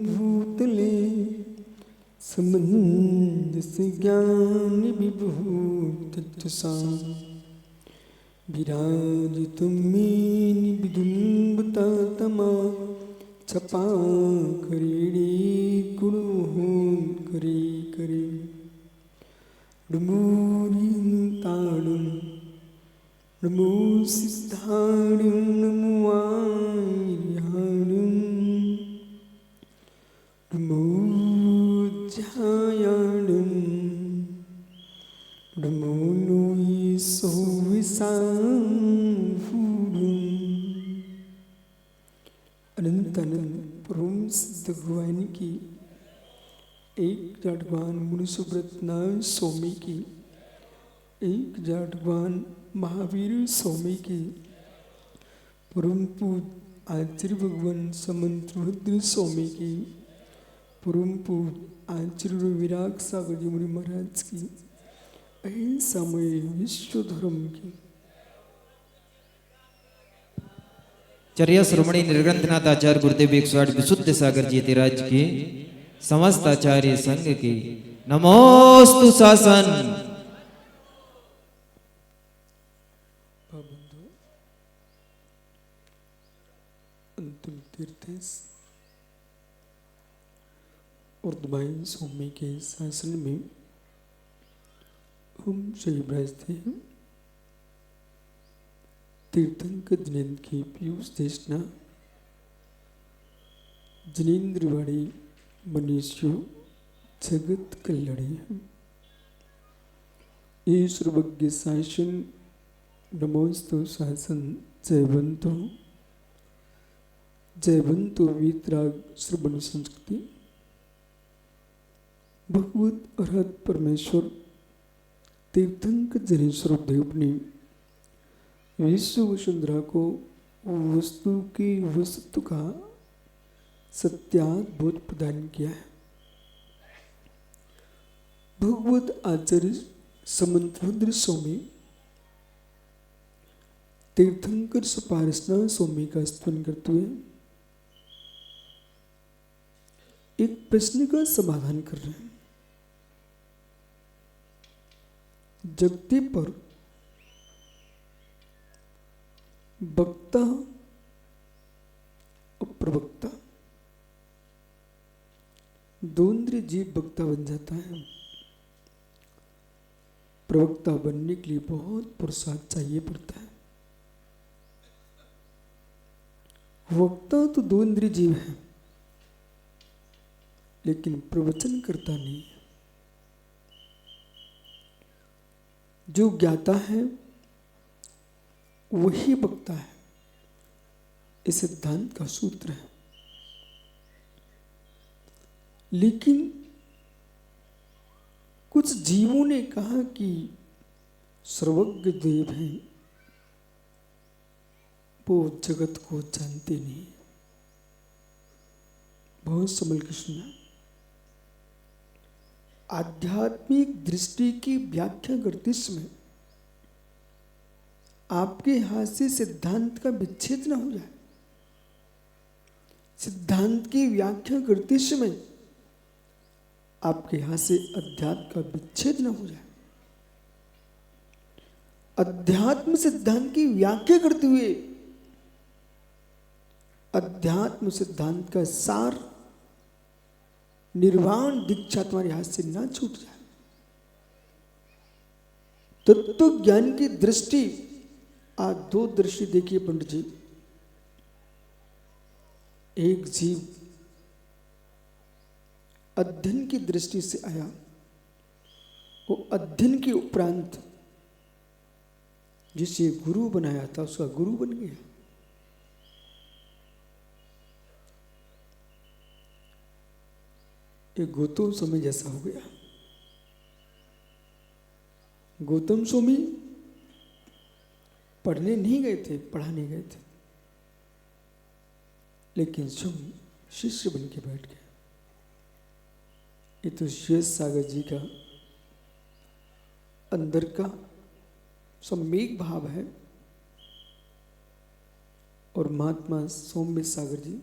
भूतले समंजस ज्ञान विभूत विराजितुं मेन विदुम्बता तमा छपा करीड़ी गुणों करे करे नमोरि ताणुं नमो सिद्धाणुं नमो आर्याणुं नमो ध्यायाणुं नमो नोई सोविसाफुरुं अनंत अनंत परम सिद्ध भगवान की एक जाटवान मुनि सुब्रतना स्वामी की एक जाटवान महावीर स्वामी की परम पूज आचार्य भगवान समंतरुद्र स्वामी की परम पूज आचार्य विराग सागर जी मुनि महाराज की समय विश्व धर्म की चर्या श्रोमणी निर्ग्रंथनाथ आचार्य गुरुदेव 108 विशुद्ध सागर जी राज की समस्त आचार्य संघ की नमोस्तु शासन। अंतिम तीर्थेश और दुबाई स्वामी के शासन में हम सही ब्रजते हैं। तीर्थंकर जिनेन्द्र की पीयूष देशना जिनेन्द्रवाड़ी मनुष्य जगत कल्याणी है। ये सर्वज्ञ शासन नमोस्तु शासन जयवंतो वीतराग श्रवण संस्कृति भगवत अरहत परमेश्वर तीर्थंकर जनेश्वर देव ने विश्व वसुंधरा को वस्तु की वस्तु का सत्याद्भुत प्रदान किया है। भगवत आचार्य समंतरुद्र स्वामी तीर्थंकर सुपार्शना स्वामी का स्तवन करते हुए एक प्रश्न का समाधान कर रहे हैं। जगती पर वक्ता और प्रवक्ता दो इंद्रिय जीव वक्ता बन जाता है। प्रवक्ता बनने के लिए बहुत पुरुषार्थ चाहिए पड़ता है। वक्ता तो दो इंद्रिय जीव है लेकिन प्रवचन करता नहीं है। जो ज्ञाता है वही वक्ता है। इस सिद्धांत का सूत्र है। लेकिन कुछ जीवों ने कहा कि सर्वज्ञ देव हैं, वो जगत को जानते नहीं। बहुत संभल के सुना। आध्यात्मिक दृष्टि की व्याख्या करते समय आपके हाथ से सिद्धांत का विच्छेद न हो जाए। सिद्धांत की व्याख्या करते समय आपके हाथ से अध्यात्म का विच्छेद न हो जाए। अध्यात्म सिद्धांत की व्याख्या करते हुए अध्यात्म सिद्धांत का सार निर्वाण दीक्षा तुम्हारे हाथ से ना छूट जाए। तत्व ज्ञान की दृष्टि आज दो दृष्टि देखिए पंडित जी। एक जीव अध्ययन की दृष्टि से आया, वो अध्ययन के उपरांत जिसे गुरु बनाया था उसका गुरु बन गया। एक गौतम स्वामी जैसा हो गया। गौतम स्वामी पढ़ने नहीं गए थे, पढ़ाने गए थे, लेकिन स्वयं शिष्य बन के बैठ गए। ये तो श्वेत सागर जी का अंदर का सम्यक भाव है। और महात्मा सौम्य सागर जी,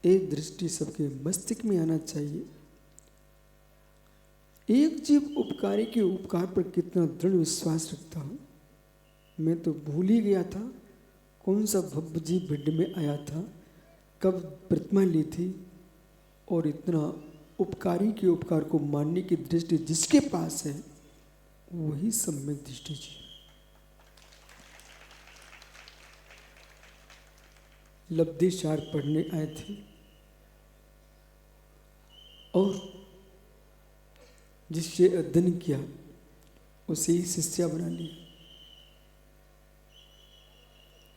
एक दृष्टि सबके मस्तिष्क में आना चाहिए। एक जीव उपकारी के उपकार पर कितना दृढ़ विश्वास रखता हूं। मैं तो भूल ही गया था कौन सा भव्य जीव भिड में आया था, कब प्रतिमा ली थी, और इतना उपकारी के उपकार को मानने की दृष्टि जिसके पास है वही सम्यक दृष्टि जी। लब्धिसार पढ़ने आए थे और जिससे अध्ययन किया उसे ही शिष्या बना लिया।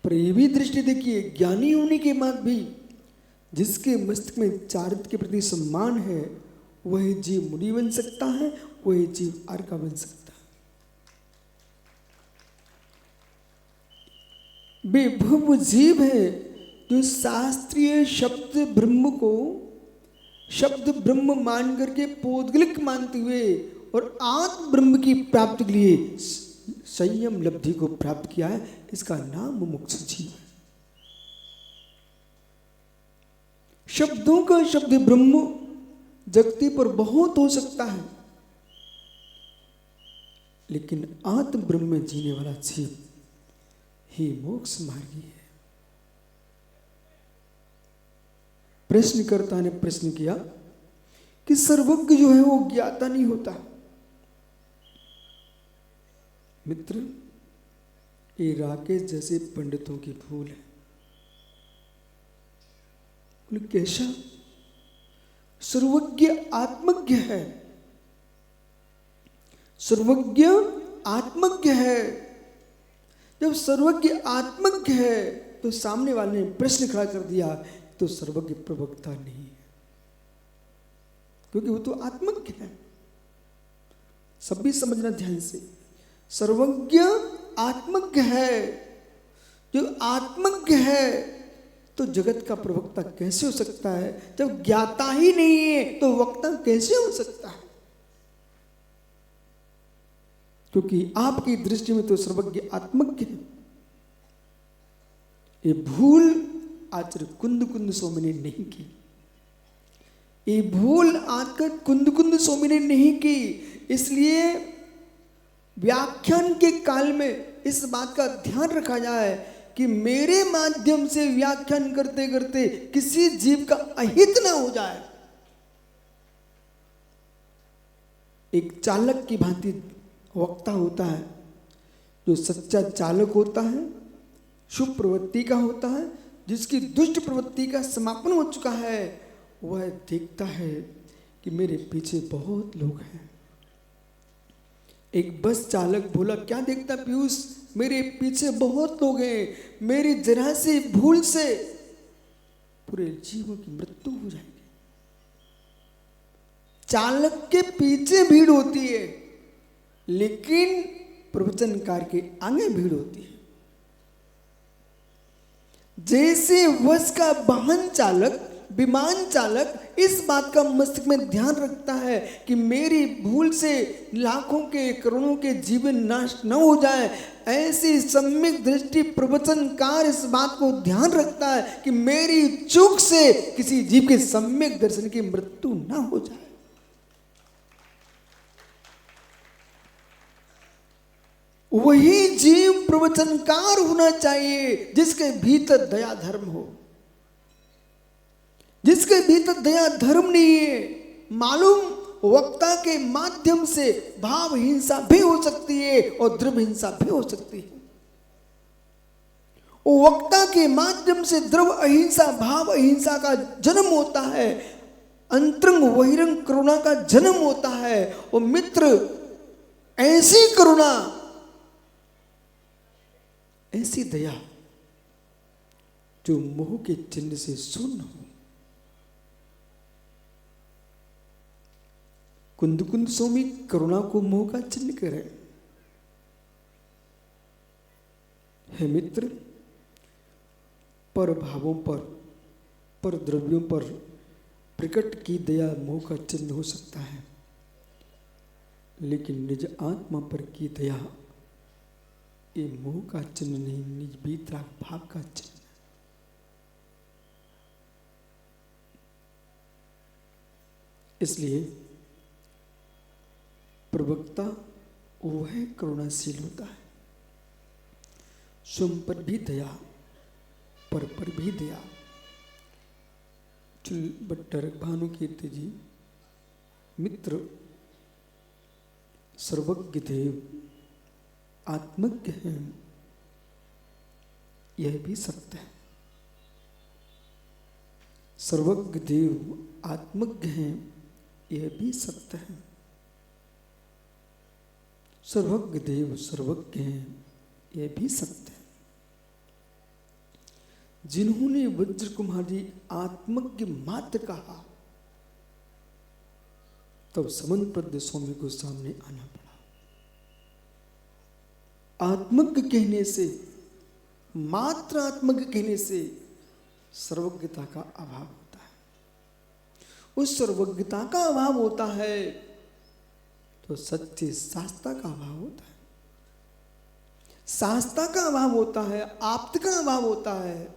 पर ये भी दृष्टि देखिए, ज्ञानी होने के बाद भी जिसके मस्तिष्क में चारित्र के प्रति सम्मान है वही जीव मुनि बन सकता है, वही जीव अर्का बन सकता है। बेभव जीव है जो शास्त्रीय शब्द ब्रह्म को शब्द ब्रह्म मान करके पौद्गलिक मानते हुए और आत्म ब्रह्म की प्राप्ति के लिए संयम लब्धि को प्राप्त किया है, इसका नाम मुमुक्ष जीव है। शब्दों का शब्द ब्रह्म जगती पर बहुत हो सकता है, लेकिन आत्म ब्रह्म में जीने वाला जीव ही मोक्ष मार्गी है। प्रश्नकर्ता ने प्रश्न किया कि सर्वज्ञ जो है वो ज्ञाता नहीं होता। मित्र, ये राकेश जैसे पंडितों की भूल है। बोले कैसा? सर्वज्ञ आत्मज्ञ है, सर्वज्ञ आत्मज्ञ है। जब सर्वज्ञ आत्मज्ञ है तो सामने वाले ने प्रश्न खड़ा कर दिया तो सर्वज्ञ प्रवक्ता नहीं है, क्योंकि वो तो आत्मज्ञ है। सब भी समझना ध्यान से, सर्वज्ञ आत्मज्ञ है। जो आत्मज्ञ है तो जगत का प्रवक्ता कैसे हो सकता है? जब ज्ञाता ही नहीं है तो वक्ता कैसे हो सकता है? क्योंकि आपकी दृष्टि में तो सर्वज्ञ आत्मज्ञ है। ये भूल आचार्य कुंद स्वामी ने नहीं की। ये भूल आकर कुंद स्वामी ने नहीं की। इसलिए व्याख्यान के काल में इस बात का ध्यान रखा जाए कि मेरे माध्यम से व्याख्यान करते करते किसी जीव का अहित ना हो जाए। एक चालक की भांति वक्ता होता है, जो सच्चा चालक होता है, शुभ प्रवृत्ति का होता है, जिसकी दुष्ट प्रवृत्ति का समापन हो चुका है। वह देखता है कि मेरे पीछे बहुत लोग हैं। एक बस चालक बोला, क्या देखता पीयूष? मेरे पीछे बहुत लोग हैं, मेरी जरा सी भूल से पूरे जीवों की मृत्यु हो जाएगी। चालक के पीछे भीड़ होती है, लेकिन प्रवचनकार के आगे भीड़ होती है। जैसे बस का वाहन चालक, विमान चालक इस बात का मस्तिष्क में ध्यान रखता है कि मेरी भूल से लाखों के करोड़ों के जीवन नष्ट न हो जाए, ऐसी सम्यक दृष्टि प्रवचनकार इस बात को ध्यान रखता है कि मेरी चूक से किसी जीव के सम्यक दर्शन की मृत्यु न हो जाए। वही जीव प्रवचनकार होना चाहिए जिसके भीतर दया धर्म हो। जिसके भीतर दया धर्म नहीं है, मालूम वक्ता के माध्यम से भाव हिंसा भी हो सकती है और द्रव्य हिंसा भी हो सकती है। वक्ता के माध्यम से द्रव्य अहिंसा, भाव अहिंसा का जन्म होता है। अंतरंग बहिरंग करुणा का जन्म होता है। और मित्र, ऐसी करुणा, ऐसी दया जो मोह के चिन्ह से शून्य हो। कुंद कुंद स्वामी करुणा को मोह का चिन्ह करे। हे मित्र, पर भावों पर द्रव्यों पर प्रकट की दया मोह का चिन्ह हो सकता है, लेकिन निज आत्मा पर की दया ये मोह का चिन्ह नहीं, निज भीतरा भाव का चिन्ह। इसलिए प्रवक्ता वह करुणाशील होता है, स्वयं पर भी दया, पर भी दया। चुल भट्टर भानुकीर्ति जी, मित्र सर्वज्ञ देव आत्मज्ञ है, यह भी सत्य है। सर्वज्ञ देव आत्मज्ञ हैं, यह भी सत्य है। सर्वज्ञ देव सर्वज्ञ हैं, यह भी सत्य है। जिन्होंने वज्र कुमारी आत्मज्ञ मात्र कहा, तब समन्प्रद स्वामी को सामने आना पड़ा। आत्मज्ञ कहने से, मात्र आत्मज्ञ कहने से सर्वज्ञता का अभाव होता है। उस सर्वज्ञता का अभाव होता है तो सच्चे शास्त्र का अभाव होता है। शास्त्र का अभाव होता है, आप्त का अभाव होता है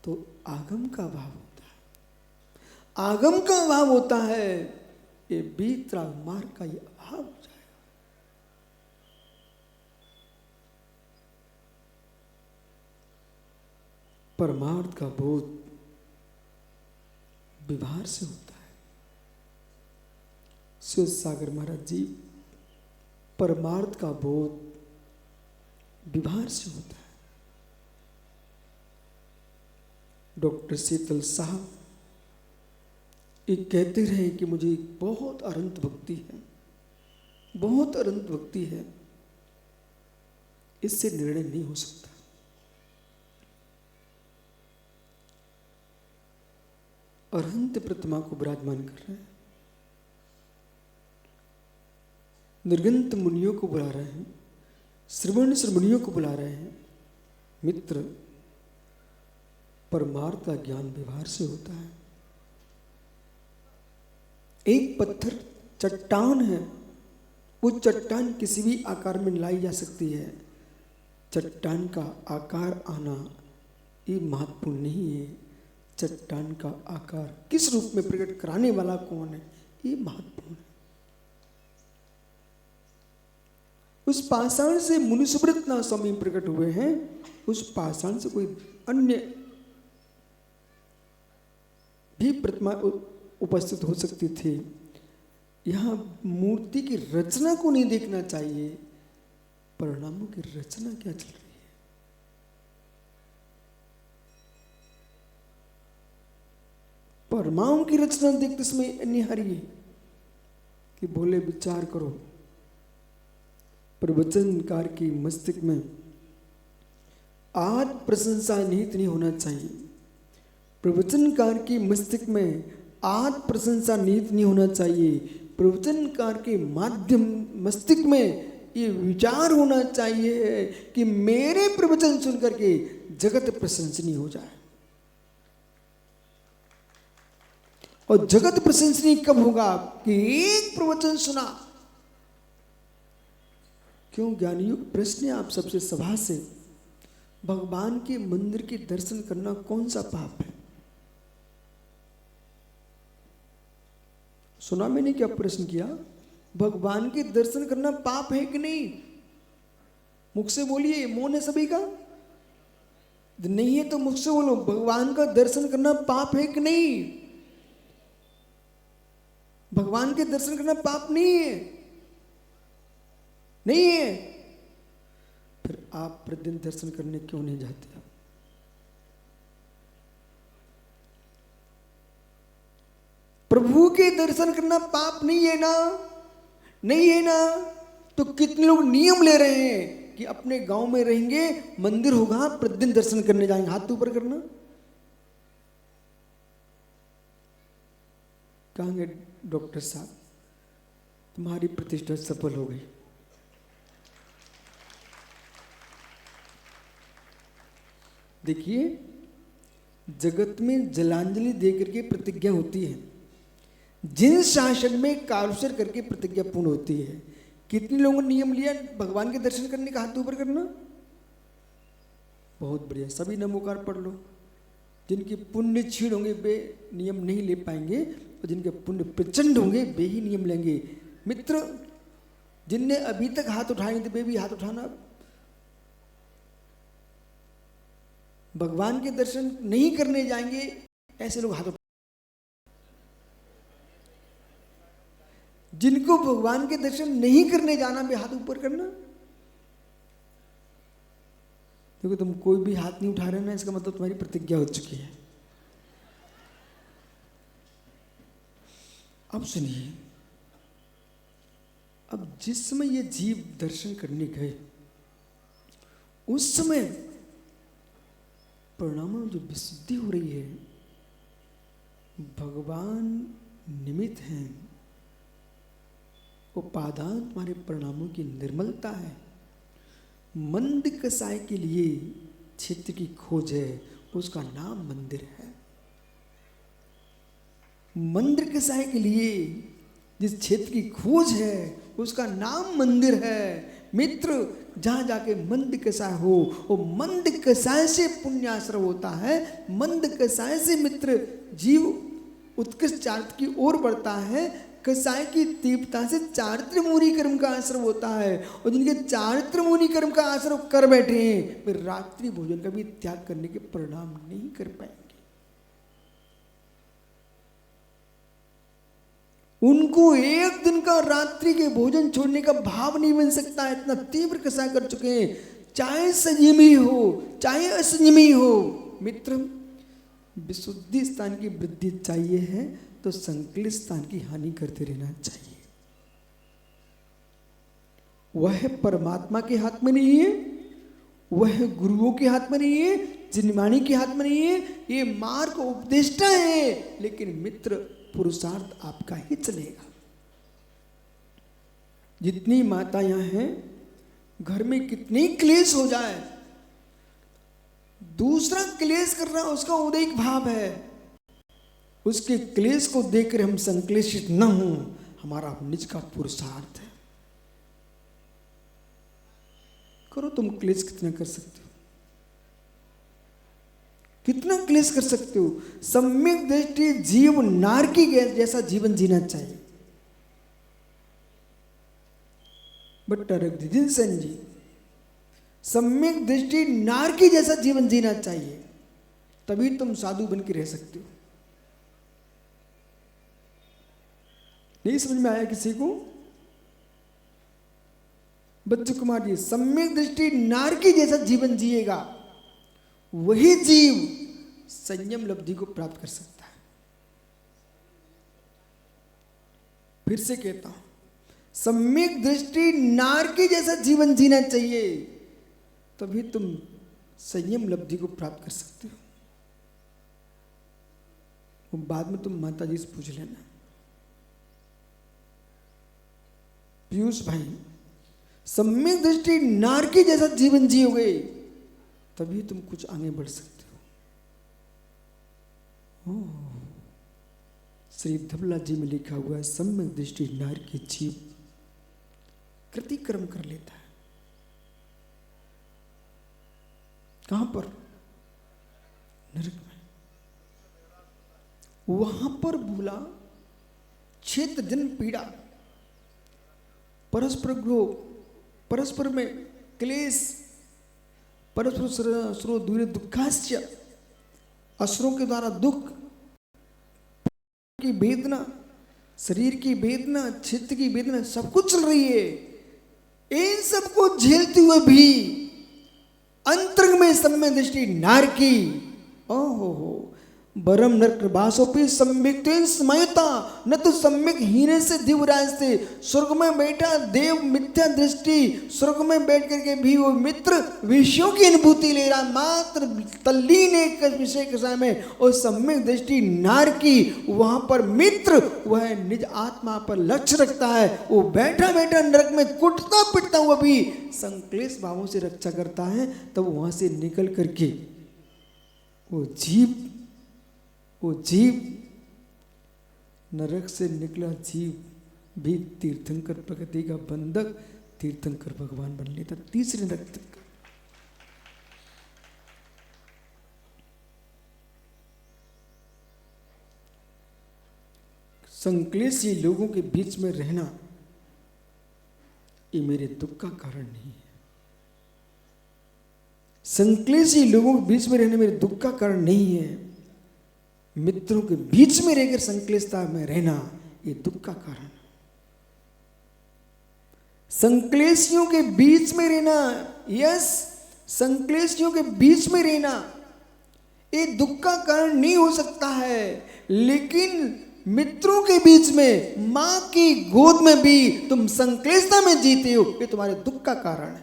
तो आगम का अभाव होता है। आगम का अभाव होता है, ये बीतरा मार्ग का ये अभाव हो जाएगा। परमार्थ का बोध व्यवहार से होता है। शिव सागर महाराज जी, परमार्थ का बोध व्यवहार से होता है। डॉक्टर शीतल साहब ये कहते रहे कि मुझे बहुत अनंत भक्ति है, बहुत अनंत भक्ति है, इससे निर्णय नहीं हो सकता। अनंत प्रतिमा को विराजमान कर रहे हैं, निर्गंत मुनियों को बुला रहे हैं, श्रवण श्रमणियों को बुला रहे हैं। मित्र, परमार्थ का ज्ञान व्यवहार से होता है। एक पत्थर चट्टान है, वो चट्टान किसी भी आकार में लाई जा सकती है। चट्टान का आकार आना ये महत्वपूर्ण नहीं है, चट्टान का आकार किस रूप में प्रकट कराने वाला कौन है ये महत्वपूर्ण है। उस पाषाण से मुनि सुब्रत नाथ स्वामी प्रकट हुए हैं, उस पाषाण से कोई अन्य भी प्रतिमा उपस्थित हो सकती थी। यहाँ मूर्ति की रचना को नहीं देखना चाहिए, परिणामों की रचना क्या चल रही है। परमाणु की रचना देखते समय अनिवार्य कि बोले विचार करो। प्रवचनकार की मस्तिष्क में आज प्रशंसा निहित नहीं होना चाहिए। प्रवचनकार की मस्तिष्क में आज प्रशंसा निहित नहीं होना चाहिए। प्रवचनकार के माध्यम मस्तिष्क में ये विचार होना चाहिए कि मेरे प्रवचन सुनकर के जगत प्रशंसनीय हो जाए। और जगत प्रशंसनीय कब होगा कि एक प्रवचन सुना। क्यों ज्ञानियों, प्रश्न है आप सबसे सभा से, भगवान के मंदिर के दर्शन करना कौन सा पाप है? सुना मैंने क्या प्रश्न किया? भगवान के दर्शन करना पाप है कि नहीं? मुख से बोलिए, मौन है सभी का? नहीं है तो मुख से बोलो, भगवान का दर्शन करना पाप है कि नहीं? भगवान के दर्शन करना पाप नहीं है, नहीं है। फिर आप प्रतिदिन दर्शन करने क्यों नहीं जाते? प्रभु के दर्शन करना पाप नहीं है ना? नहीं है ना? तो कितने लोग नियम ले रहे हैं कि अपने गांव में रहेंगे, मंदिर होगा, प्रतिदिन दर्शन करने जाएंगे। हाथ ऊपर करना। कहेंगे डॉक्टर साहब तुम्हारी प्रतिष्ठा सफल हो गई। देखिए, जगत में जलांजलि देकर के प्रतिज्ञा होती है, जिन शासन में कारुसर करके प्रतिज्ञा पूर्ण होती है। कितने लोगों ने नियम लिया भगवान के दर्शन करने का? हाथ ऊपर करना। बहुत बढ़िया, सभी नमोकार पढ़ लो। जिनके पुण्य क्षीण होंगे वे नियम नहीं ले पाएंगे, और जिनके पुण्य प्रचंड होंगे वे ही नियम लेंगे। मित्र, जिनने अभी तक हाथ उठाए थे वे भी हाथ उठाना। भगवान के दर्शन नहीं करने जाएंगे ऐसे लोग हाथ उठा। जिनको भगवान के दर्शन नहीं करने जाना वे हाथ ऊपर करना। देखो, तुम कोई भी हाथ नहीं उठा रहे ना, इसका मतलब तुम्हारी प्रतिज्ञा हो चुकी है। अब सुनिए, अब जिस समय ये जीव दर्शन करने गए उस समय परिणामों में जो विशुद्धि हो रही है, भगवान निमित्त हैं। उपादान तुम्हारे परिणामों की निर्मलता है। मंद कसाय के लिए क्षेत्र की खोज है, उसका नाम मंदिर है। मंदिर कसाय के लिए जिस क्षेत्र की खोज है उसका नाम मंदिर है। मित्र, जहां जाके मंद कसाय हो, वो मंद कसाय से पुण्याश्रय होता है। मंद कसाय से मित्र जीव उत्कृष्ट चारित्र की ओर बढ़ता है। कसाय की तीव्रता से चारित्र मूरी कर्म का आश्रय होता है, और जिनके चारित्र मूरी कर्म का आश्रय कर बैठे हैं वे रात्रि भोजन का भी त्याग करने के परिणाम नहीं कर पाएंगे। उनको एक दिन का रात्रि के भोजन छोड़ने का भाव नहीं बन सकता, इतना तीव्र कसाय कर चुके हैं। चाहे संयमी हो चाहे असंयमी हो, मित्र विशुद्धि स्थान की वृद्धि चाहिए है तो संकलित स्थान की हानि करते रहना चाहिए। वह परमात्मा के हाथ में नहीं है, वह गुरुओं के हाथ में नहीं है, जिनवाणी के हाथ में नहीं है। ये मार्ग उपदेष्टा है, लेकिन मित्र पुरुषार्थ आपका ही चलेगा। जितनी माता यहां हैं, घर में कितनी क्लेश हो जाए, दूसरा क्लेश कर रहा है उसका उदैक भाव है, उसके क्लेश को देखकर हम संक्लेशित न हो, हमारा निज का पुरुषार्थ है। करो, तुम क्लेश कितना कर सकते हो, कितना क्लेश कर सकते हो। सम्यक दृष्टि जीव नारकी जैसा जीवन जीना चाहिए। बट रघुदिन जी, सम्यक दृष्टि नारकी जैसा जीवन जीना चाहिए, तभी तुम साधु बन के रह सकते हो। नहीं समझ में आया किसी को? बच्चू कुमार जी, सम्यक दृष्टि नारकी जैसा जीवन जिएगा वही जीव संयम लब्धि को प्राप्त कर सकता है। फिर से कहता हूं, सम्यक दृष्टि नारकी जैसा जीवन जीना चाहिए, तभी तुम संयम लब्धि को प्राप्त कर सकते हो। वो बाद में तुम माता जी से पूछ लेना। पीयूष भाई, सम्यक दृष्टि नारकी जैसा जीवन जियोगे तभी तुम कुछ आगे बढ़ सकते हो। श्री धबला जी में लिखा हुआ है, सम्यक दृष्टि नारकी जीव कृतिक्रम कर लेता है। कहां पर? नरक में। वहां पर भूला क्षेत्र जन पीड़ा, परस्पर ग्रोह, परस्पर में क्लेश, परस्पर असुरो दूर दुखाश्च, असुरों के द्वारा दुख की वेदना, शरीर की वेदना, चित्त की वेदना, सब कुछ चल रही है। इन सबको झेलते हुए भी अंतरंग में सम्यक दृष्टि नारकी, ओहो हो, वरम नरकृभासोपि सम्यक्तेन स्मयता न तो सम्यक हीने से दिव्यराजते। स्वर्ग में बैठा देव मिथ्या दृष्टि, स्वर्ग में बैठ करके भी वो मित्र विषयों की अनुभूति ले रहा, मात्र तल्लीन एक विषय के समय और सम्यक दृष्टि नार की। वहां पर मित्र वह निज आत्मा पर लक्ष्य रखता है, वो बैठा बैठा नरक में कुटता पिटता हुआ भी संक्लेश भावों से रक्षा करता है। तब वहां से निकल करके वो जीव नरक से निकला जीव भी तीर्थंकर प्रकृति का बंधक, तीर्थंकर भगवान बन लेता तीसरे नरक तक का। संक्लेशी लोगों के बीच में रहना ये मेरे दुख का कारण नहीं है। संक्लेशी लोगों के बीच में रहना मेरे दुख का कारण नहीं है। मित्रों के बीच में रहकर संक्लेशता में रहना ये दुख का कारण। संक्लेशियों के बीच में रहना, यस, संक्लेशियों के बीच में रहना ये दुख का कारण नहीं हो सकता है, लेकिन मित्रों के बीच में, मां की गोद में भी तुम संक्लेशता में जीते हो, ये तुम्हारे दुख का कारण है।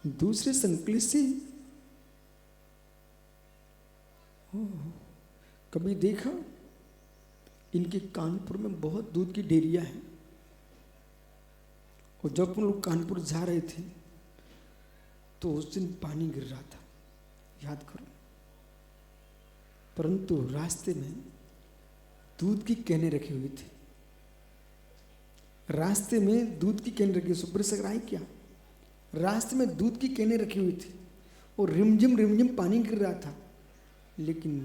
दूसरे संक्लेशी कभी देखा, इनके कानपुर में बहुत दूध की डेयरियां हैं, और जब हम लोग कानपुर जा रहे थे तो उस दिन पानी गिर रहा था, याद करो, परंतु रास्ते में दूध की कैने रखी हुई थी। रास्ते में दूध की कैन रखी, सुपर आई क्या, रास्ते में दूध की कैने रखी हुई थी और रिमझिम पानी गिर रहा था, लेकिन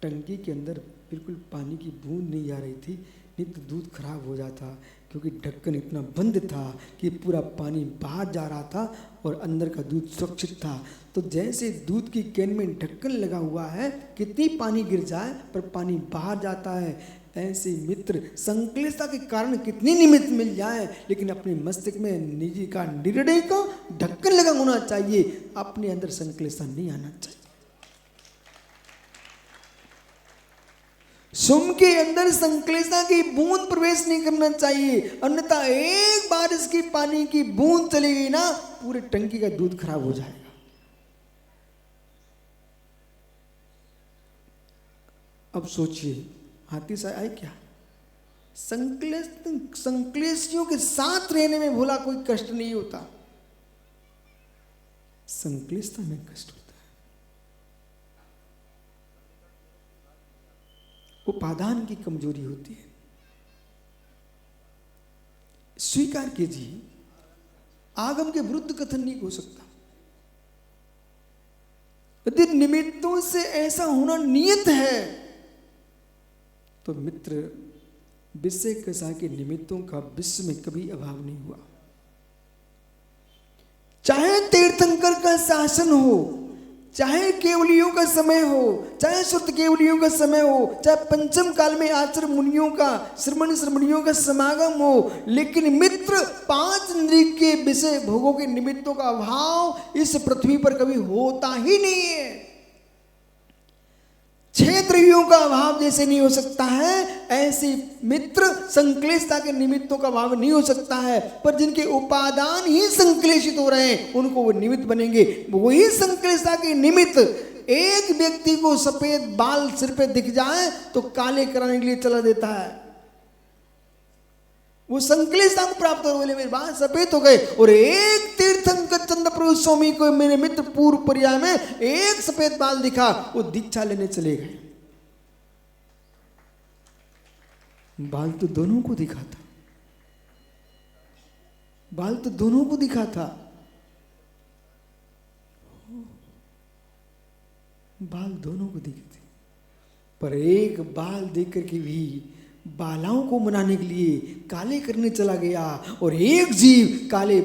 टंकी के अंदर बिल्कुल पानी की बूंद नहीं आ रही थी, नहीं तो दूध खराब हो जाता, क्योंकि ढक्कन इतना बंद था कि पूरा पानी बाहर जा रहा था और अंदर का दूध सुरक्षित था। तो जैसे दूध की कैन में ढक्कन लगा हुआ है, कितनी पानी गिर जाए पर पानी बाहर जाता है, ऐसे मित्र संक्लेशता के कारण कितनी निमित्त मिल जाए, लेकिन अपने मस्तिष्क में निजी का निर्णय का ढक्कन लगा होना चाहिए, अपने अंदर संक्लेशता नहीं आना चाहिए। सुम के अंदर संक्लेशता की बूंद प्रवेश नहीं करना चाहिए, अन्यथा एक बारिश की पानी की बूंद चली गई ना, पूरे टंकी का दूध खराब हो जाएगा। अब सोचिए, हाथी सा आए क्या, संक्लेशियों के साथ रहने में भोला कोई कष्ट नहीं होता, संक्लेशता में कष्ट होता है। उपादान की कमजोरी होती है। स्वीकार कीजिए, आगम के विरुद्ध कथन नहीं हो सकता। यदि निमित्तों से ऐसा होना नियत है तो मित्र विषय कसा के निमित्तों का विश्व में कभी अभाव नहीं हुआ। चाहे तीर्थंकर का शासन हो, चाहे केवलियों का समय हो, चाहे शुद्ध केवलियों का समय हो, चाहे पंचम काल में आचार्य मुनियों का श्रमणियों का समागम हो, लेकिन मित्र पांच इंद्रिय के विषय भोगों के निमित्तों का अभाव इस पृथ्वी पर कभी होता ही नहीं है। छह द्रव्यों का अभाव जैसे नहीं हो सकता है, ऐसे मित्र संक्लेशता के निमित्तों का अभाव नहीं हो सकता है। पर जिनके उपादान ही संक्लेशित हो रहे हैं उनको वो निमित्त बनेंगे। वही संक्लेशता के निमित्त, एक व्यक्ति को सफेद बाल सिर पे दिख जाए तो काले कराने के लिए चला देता है, वो संक्लेशता को प्राप्त हो, बोले मेरे बाल सफेद हो गए। और एक तीर्थंकर चंद्रप्रभु स्वामी को मेरे मित्र पूर्व पर्याय में एक सफेद बाल दिखा, वो दीक्षा लेने चले गए। बाल तो दोनों को दिखा था, बाल तो दोनों को दिखा था, बाल दोनों को दिखे थे, पर एक बाल देख करके भी बालाओं को मनाने के लिए काले करने चला गया, और एक जीव काले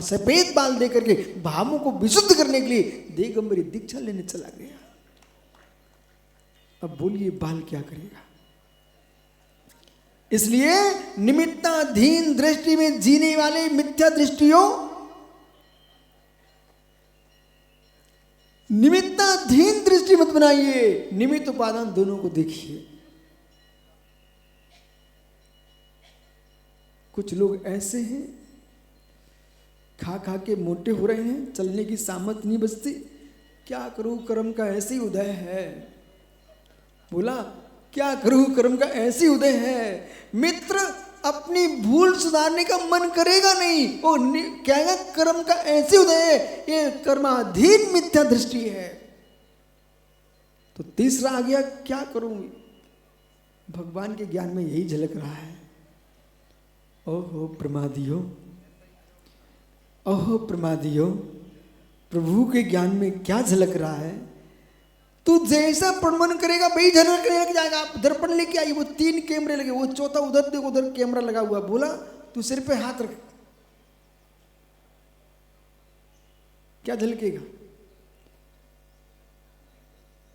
सफेद बाल दे करके भावों को विशुद्ध करने के लिए दिगंबरी दीक्षा लेने चला गया। अब बोलिए बाल क्या करेगा? इसलिए निमित्ताधीन दृष्टि में जीने वाले मिथ्या दृष्टियों निमित्ताधीन दृष्टि मत बनाइए, निमित्त उपादान दोनों को देखिए। कुछ लोग ऐसे हैं, खा खा के मोटे हो रहे हैं, चलने की सामत नहीं बचती। क्या करूं, कर्म का ऐसे ही उदय है। बोला क्या करूं, कर्म का ऐसे ही उदय है। मित्र अपनी भूल सुधारने का मन करेगा नहीं, वो कहेगा कर्म का ऐसे उदय है, ये कर्माधीन मिथ्या दृष्टि है। तो तीसरा आ गया, क्या करूं, भगवान के ज्ञान में यही झलक रहा है। ओहो प्रमादियो, ओहो प्रमादियो, प्रभु के ज्ञान में क्या झलक रहा है। तू जैसा प्रमन करेगा वही झलक लग जाएगा। दर्पण लेके आई, वो 3 कैमरे लगे, वो चौथा उधर देखो, उधर कैमरा लगा हुआ। बोला तू सिर पे हाथ रख, क्या झलकेगा।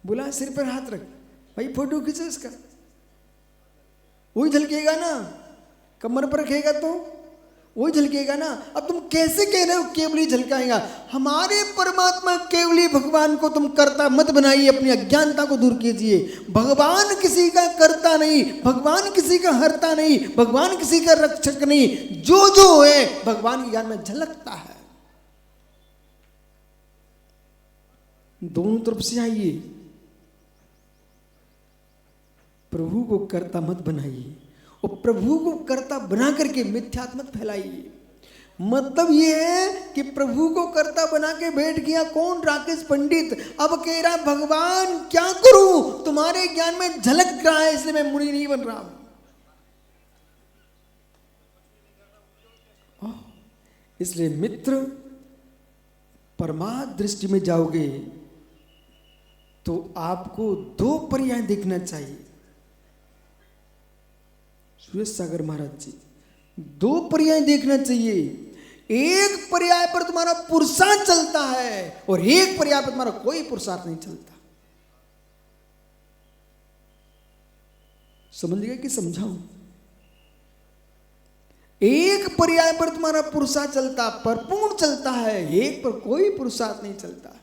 बोला सिर पर हाथ रख, भाई फोटो खींचो इसका, वही झलकेगा ना। कमर पर रखेगा तो वही झलकेगा ना। अब तुम कैसे कह रहे हो केवल ही झलकाएगा। हमारे परमात्मा केवली भगवान को तुम कर्ता मत बनाइए, अपनी अज्ञानता को दूर कीजिए। भगवान किसी का कर्ता नहीं, भगवान किसी का हरता नहीं, भगवान किसी का रक्षक नहीं। जो जो है भगवान के ज्ञान में झलकता है। दोनों तरफ से आइए, प्रभु को कर्ता मत बनाइए और प्रभु को कर्ता बना करके मिथ्यात्व मत फैलाइए। मतलब ये है कि प्रभु को कर्ता बना के बैठ गया कौन, राकेश पंडित। अब कह रहा भगवान क्या करूं, तुम्हारे ज्ञान में झलक रहा है इसलिए मैं मुनि नहीं बन रहा हूं। इसलिए मित्र परमार्थ दृष्टि में जाओगे तो आपको 2 पर्याय देखना चाहिए। सुरेश सागर महाराज जी, 2 पर्याय देखना चाहिए। एक पर्याय पर तुम्हारा पुरुषार्थ चलता है और एक पर्याय पर तुम्हारा कोई पुरुषार्थ नहीं चलता। समझ गए कि समझाऊं? एक पर्याय पर तुम्हारा पुरुषार्थ चलता, परिपूर्ण चलता है, एक पर कोई पुरुषार्थ नहीं चलता।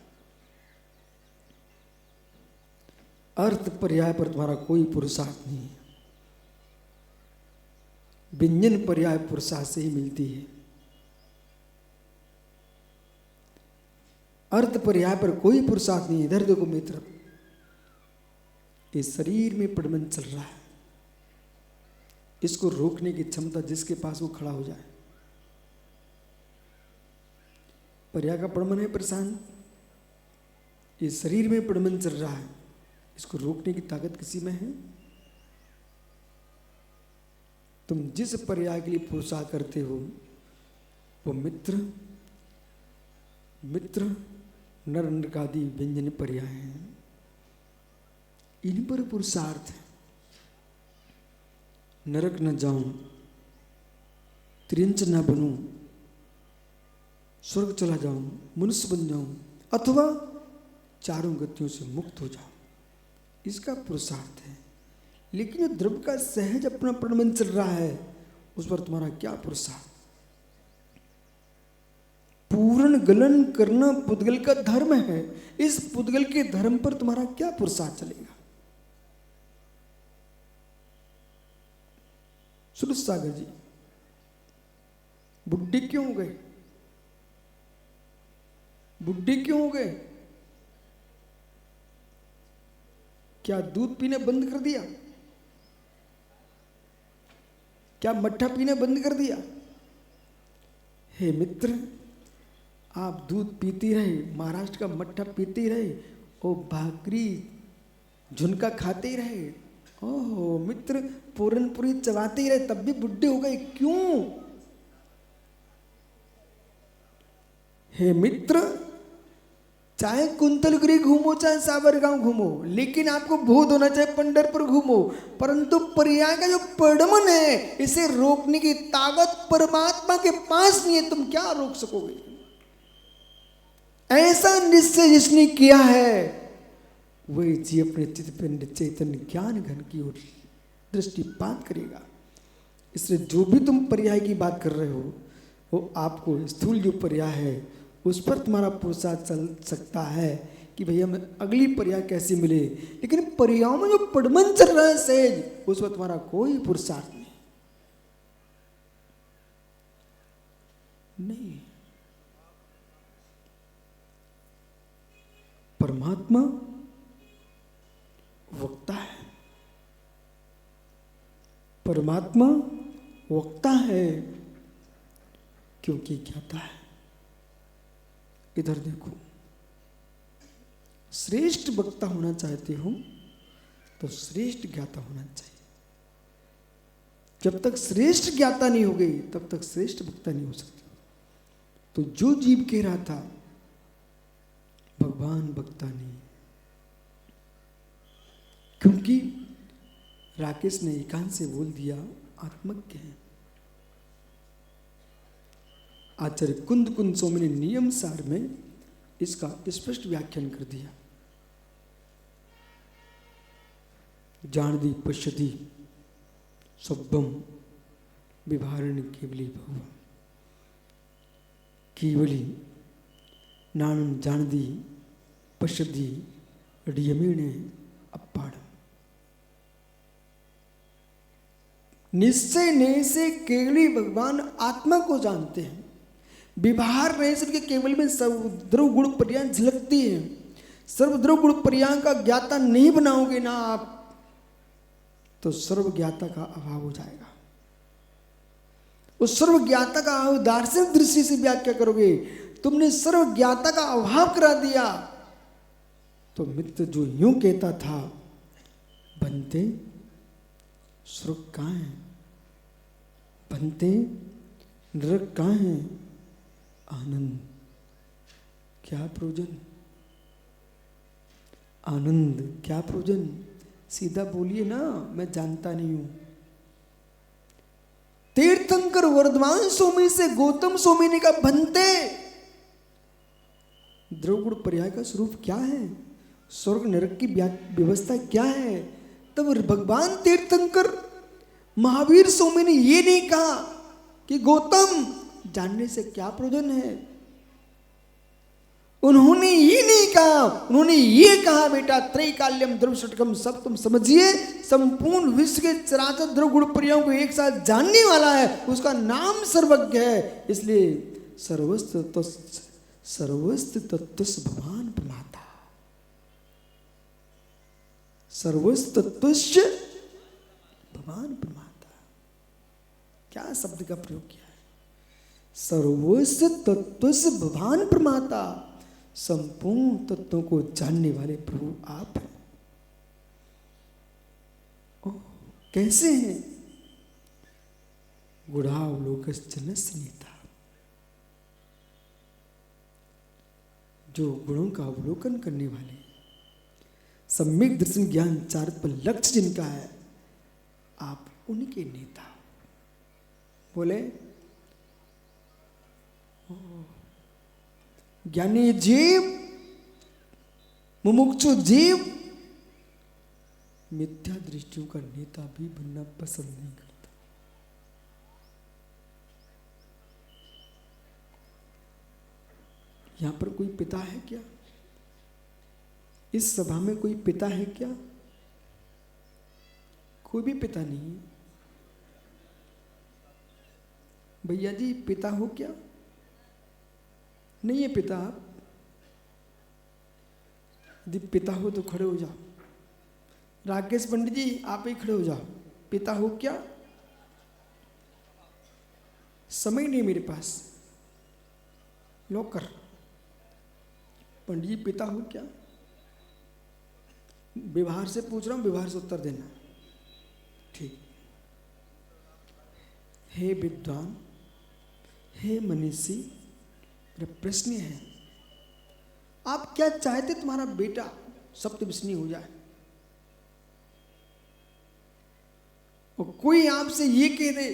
अर्थ पर्याय पर तुम्हारा कोई पुरुषार्थ नहीं है। व्यंजन पर्याय पुरुषार्थ से ही मिलती है। अर्थ पर्याय पर कोई पुरुषार्थ नहीं है। इधर देखो मित्र, इस शरीर में प्रबंध चल रहा है, इसको रोकने की क्षमता जिसके पास वो खड़ा हो जाए। पर्याय का प्रमाण है प्रशांत, इस शरीर में प्रबंध चल रहा है, इसको रोकने की ताकत किसी में है? तुम जिस पर्याय के लिए पुरुषार्थ करते हो वो मित्र नर नरकादि व्यंजन पर्याय हैं, इन पर पुरुषार्थ है। नरक न जाऊं, त्रिंच न बनूं, स्वर्ग चला जाऊं, मनुष्य बन जाऊं, अथवा चारों गतियों से मुक्त हो जाऊं, इसका पुरुषार्थ है। लेकिन जो द्रव्य का सहज अपना प्रबंध चल रहा है उस पर तुम्हारा क्या पुरुषार्थ? पूर्ण गलन करना पुद्गल का धर्म है, इस पुद्गल के धर्म पर तुम्हारा क्या पुरुषार्थ चलेगा? सुरेश सागर जी, बुड्ढे क्यों हो गए? बुड्ढे क्यों हो गए? क्या दूध पीने बंद कर दिया? क्या मट्ठा पीने बंद कर दिया? हे मित्र, आप दूध पीती रहे, महाराष्ट्र का मट्ठा पीती रहे और भाकरी झुनका खाते रहे, ओहो मित्र पूरनपुरी चबाते रहे, तब भी बुढ़े हो गए क्यों? हे मित्र, चाहे कुंतलगिरी घूमो चाहे साबरगांव घूमो, लेकिन आपको बोध होना चाहिए पंढरपुर घूमो, परंतु पर्याय का जो प्रडमन है इसे रोकने की ताकत परमात्मा के पास नहीं है। तुम क्या रोक सकोगे? ऐसा निश्चय जिसने किया है वही जी अपने चित्त पे चैतन्य ज्ञान घन की ओर दृष्टिपात करेगा। इसलिए जो भी तुम पर्याय की बात कर रहे हो वो आपको स्थूल जो पर्याय है उस पर तुम्हारा पुरुषार्थ चल सकता है, कि भैया मैं अगली पर्याय कैसी मिले, लेकिन पर्यायों में जो पड़मन चल रहा है सहज, उसमें तुम्हारा कोई पुरुषार्थ नहीं। परमात्मा वक्ता है, परमात्मा वक्ता है क्योंकि ज्ञाता है। इधर देखो, श्रेष्ठ वक्ता होना चाहते हो तो श्रेष्ठ ज्ञाता होना चाहिए। जब तक श्रेष्ठ ज्ञाता नहीं हो गई तब तक श्रेष्ठ वक्ता नहीं हो सकती। तो जो जीव कह रहा था भगवान वक्ता नहीं, क्योंकि राकेश ने एकांत से बोल दिया आत्मज्ञ है। आचार्य कुंद कुंद स्वामी ने नियम सार में इसका स्पष्ट व्याख्यान कर दिया। जानदी पश्यति सब्बम विभारण केवली भव, केवली नानम जानदी पश्यति डियमेणे अपाड़म। निश्चय ने से केवली भगवान आत्मा को जानते हैं। विभार रहे से केवल में सर्वद्रव गुण पर्याय झलकती है। सर्वद्रव गुण पर्याय का ज्ञाता नहीं बनाओगे ना आप तो सर्व ज्ञाता का अभाव हो जाएगा। उस सर्व ज्ञाता का दार्शनिक दृष्टि से व्याख्या करोगे, तुमने सर्व ज्ञाता का अभाव करा दिया। तो मित्र जो यूं कहता था बनते स्वर्ग कहाँ है, बनते नरक कहाँ है, आनंद क्या प्रयोजन, आनंद क्या प्रयोजन। सीधा बोलिए ना, मैं जानता नहीं हूं। तीर्थंकर वर्धमान स्वामी से गौतम स्वामी ने कहा बनते द्रवगुण पर्याय का स्वरूप क्या है, स्वर्ग नरक की व्यवस्था क्या है। तब भगवान तीर्थंकर महावीर स्वामी ने ये नहीं कहा कि गौतम जानने से क्या प्रयोजन है। उन्होंने ये नहीं कहा, उन्होंने ये कहा बेटा त्रैकाल्यम द्रव षटकम, सब तुम समझिए। संपूर्ण विश्व के चराचर द्रव गुण पर्यायों को एक साथ जानने वाला है, उसका नाम सर्वज्ञ है। इसलिए सर्वस्व तत्व भगवान प्रमाता, सर्वस्व तत्व भगवान प्रमाता। क्या शब्द का प्रयोग किया है, सर्वस्व तत्व भगवान प्रमाता। संपूर्ण तत्वों को जानने वाले प्रभु आप हैं। कैसे हैं, गुणावलोकनस्य नीता, जो गुणों का अवलोकन करने वाले, सम्यक दर्शन ज्ञान चार पर लक्ष्य जिनका है, आप उनके नेता। बोले ज्ञानी जीव, मुमुक्षु जीव मिथ्या दृष्टियों का नेता भी बनना पसंद नहीं करता। यहां पर कोई पिता है क्या, इस सभा में कोई पिता है क्या? कोई भी पिता नहीं है। भैया जी पिता हो क्या? नहीं है पिता। आप यदि पिता हो तो खड़े हो जाओ। राकेश पंडित जी आप ही खड़े हो जाओ। पिता हो क्या? समय नहीं मेरे पास। लॉकर पंडित जी पिता हो क्या? व्यवहार से पूछ रहा हूं, व्यवहार से उत्तर देना। ठीक। हे विद्वान, हे मनीषी, मेरा प्रश्न है, आप क्या चाहते तुम्हारा बेटा सप्तविष्णी हो जाए? और कोई आपसे ये कह दे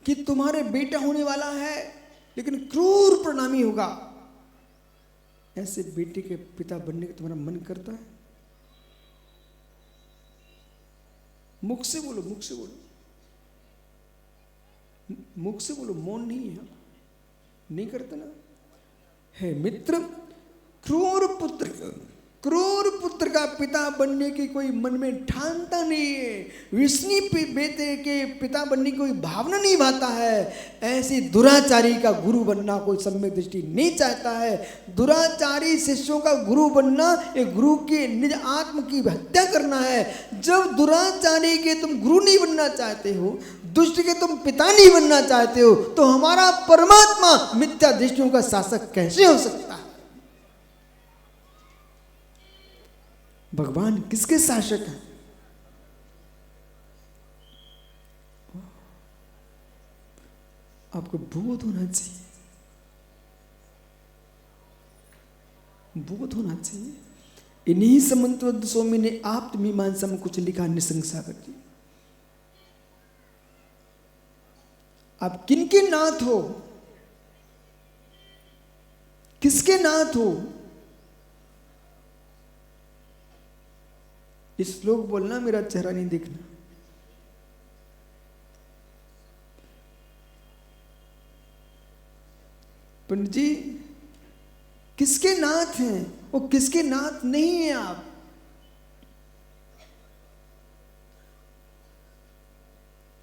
कि तुम्हारे बेटा होने वाला है लेकिन क्रूर परिणामी होगा, ऐसे बेटे के पिता बनने का तुम्हारा मन करता है? मुख से बोलो, मुख से बोलो, मुख से बोलो, मौन नहीं है। नहीं करते ना। है मित्र, क्रूर पुत्र क्रूर पुत्र का पिता बनने की कोई मन में ठानता नहीं है, विष्णु बेटे के पिता बनने की कोई भावना नहीं भाता है, ऐसी दुराचारी का गुरु बनना कोई सम्यक दृष्टि नहीं चाहता है। दुराचारी शिष्यों का गुरु बनना एक गुरु के निज आत्म की हत्या करना है। जब दुराचारी के तुम गुरु नहीं बनना चाहते हो, दुष्ट के तुम पिता नहीं बनना चाहते हो, तो हमारा परमात्मा मिथ्या दृष्टियों का शासक कैसे हो सकता है? भगवान किसके शासक हैं? आपको बोध होना चाहिए, बोध होना चाहिए। इन्हीं समंतवद स्वामी ने आप्त मीमांसा में कुछ लिखा, निसंग सागर जी। आप किनके नाथ हो, किसके नाथ हो? इस श्लोक बोलना, मेरा चेहरा नहीं देखना। पंडित जी किसके नाथ हैं, वो किसके नाथ नहीं है? आप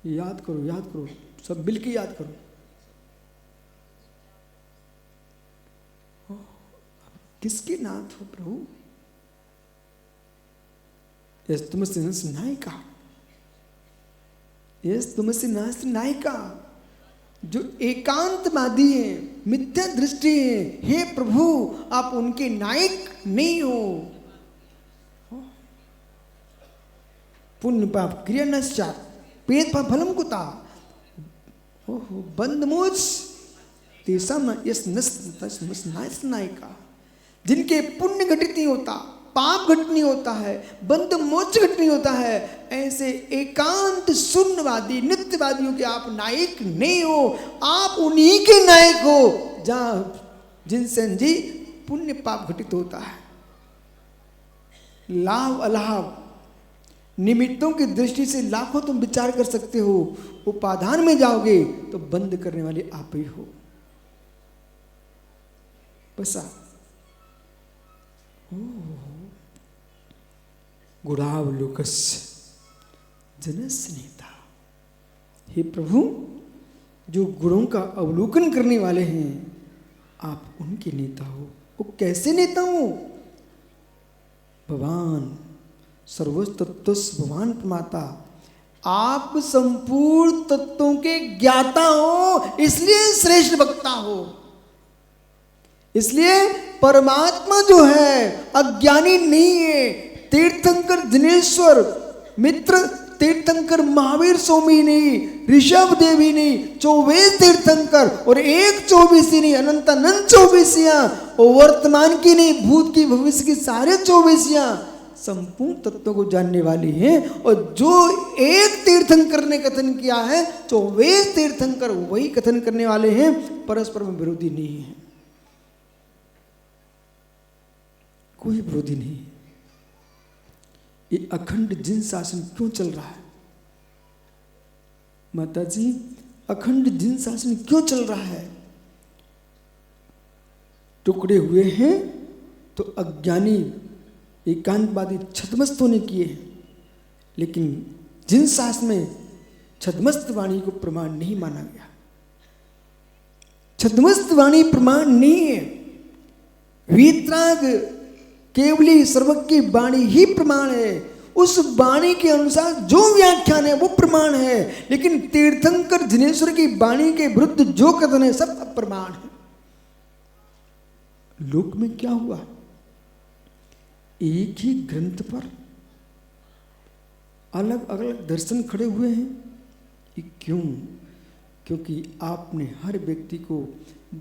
याद करो, याद करो, सब मिलके याद करो। किसके नाथ हो प्रभु? यस तुमसे नायिका, यस तुमसे नायिका जो एकांतवादी है, मिथ्या दृष्टि है। हे प्रभु आप उनके नायक नहीं हो। पुण्य पाप क्रिया नश्चात पेद पाप फलम कुता ओहो बंदमोच तेसम यस नायिका। जिनके पुण्य घटित नहीं होता, पाप घट नहीं होता है, बंध मोक्ष घट नहीं होता है, ऐसे एकांत शून्यवादी नित्यवादियों के आप नायक नहीं हो। आप उन्हीं के नायक हो जहां जिनसे जी पुण्य पाप घटित होता है। लाभ अलाभ निमित्तों की दृष्टि से लाखों तुम विचार कर सकते हो, उपादान में जाओगे तो बंद करने वाले आप ही हो। बसा गुणावलोकस्य जनस्य नेता। हे प्रभु जो गुणों का अवलोकन करने वाले हैं, आप उनके नेता हो। वो कैसे नेता हो? भगवान सर्वोच्च तत्व भगवान प्रमाता, आप संपूर्ण तत्वों के ज्ञाता हो, इसलिए श्रेष्ठ वक्ता हो। इसलिए परमात्मा जो है अज्ञानी नहीं है। तीर्थंकर दिनेश्वर मित्र, तीर्थंकर महावीर स्वामी नहीं, ऋषभ देवी नहीं, 24 तीर्थंकर और एक 24 नहीं, अनंत अनंत 24 और वर्तमान की नहीं, भूत की भविष्य की सारे 24 संपूर्ण तत्वों को जानने वाली हैं। और जो एक तीर्थंकर ने कथन किया है, 24 तीर्थंकर वही कथन करने वाले हैं, परस्पर में विरोधी नहीं है, कोई विरोधी नहीं। ये अखंड जिन शासन क्यों चल रहा है माता जी? अखंड जिन शासन क्यों चल रहा है? टुकड़े हुए हैं तो अज्ञानी एकांतवादी छद्मस्त होने किए हैं, लेकिन जिन शासन में छद्मस्त वाणी को प्रमाण नहीं माना गया। छद्मस्त वाणी प्रमाण नहीं है, वीतराग केवली सर्वज्ञ की वाणी ही प्रमाण है। उस वाणी के अनुसार जो व्याख्यान है वो प्रमाण है, लेकिन तीर्थंकर जिनेश्वर की वाणी के विरुद्ध जो कथन है सब अप्रमाण है। लोक में क्या हुआ? एक ही ग्रंथ पर अलग अलग दर्शन खड़े हुए हैं। ये क्यों? क्योंकि आपने हर व्यक्ति को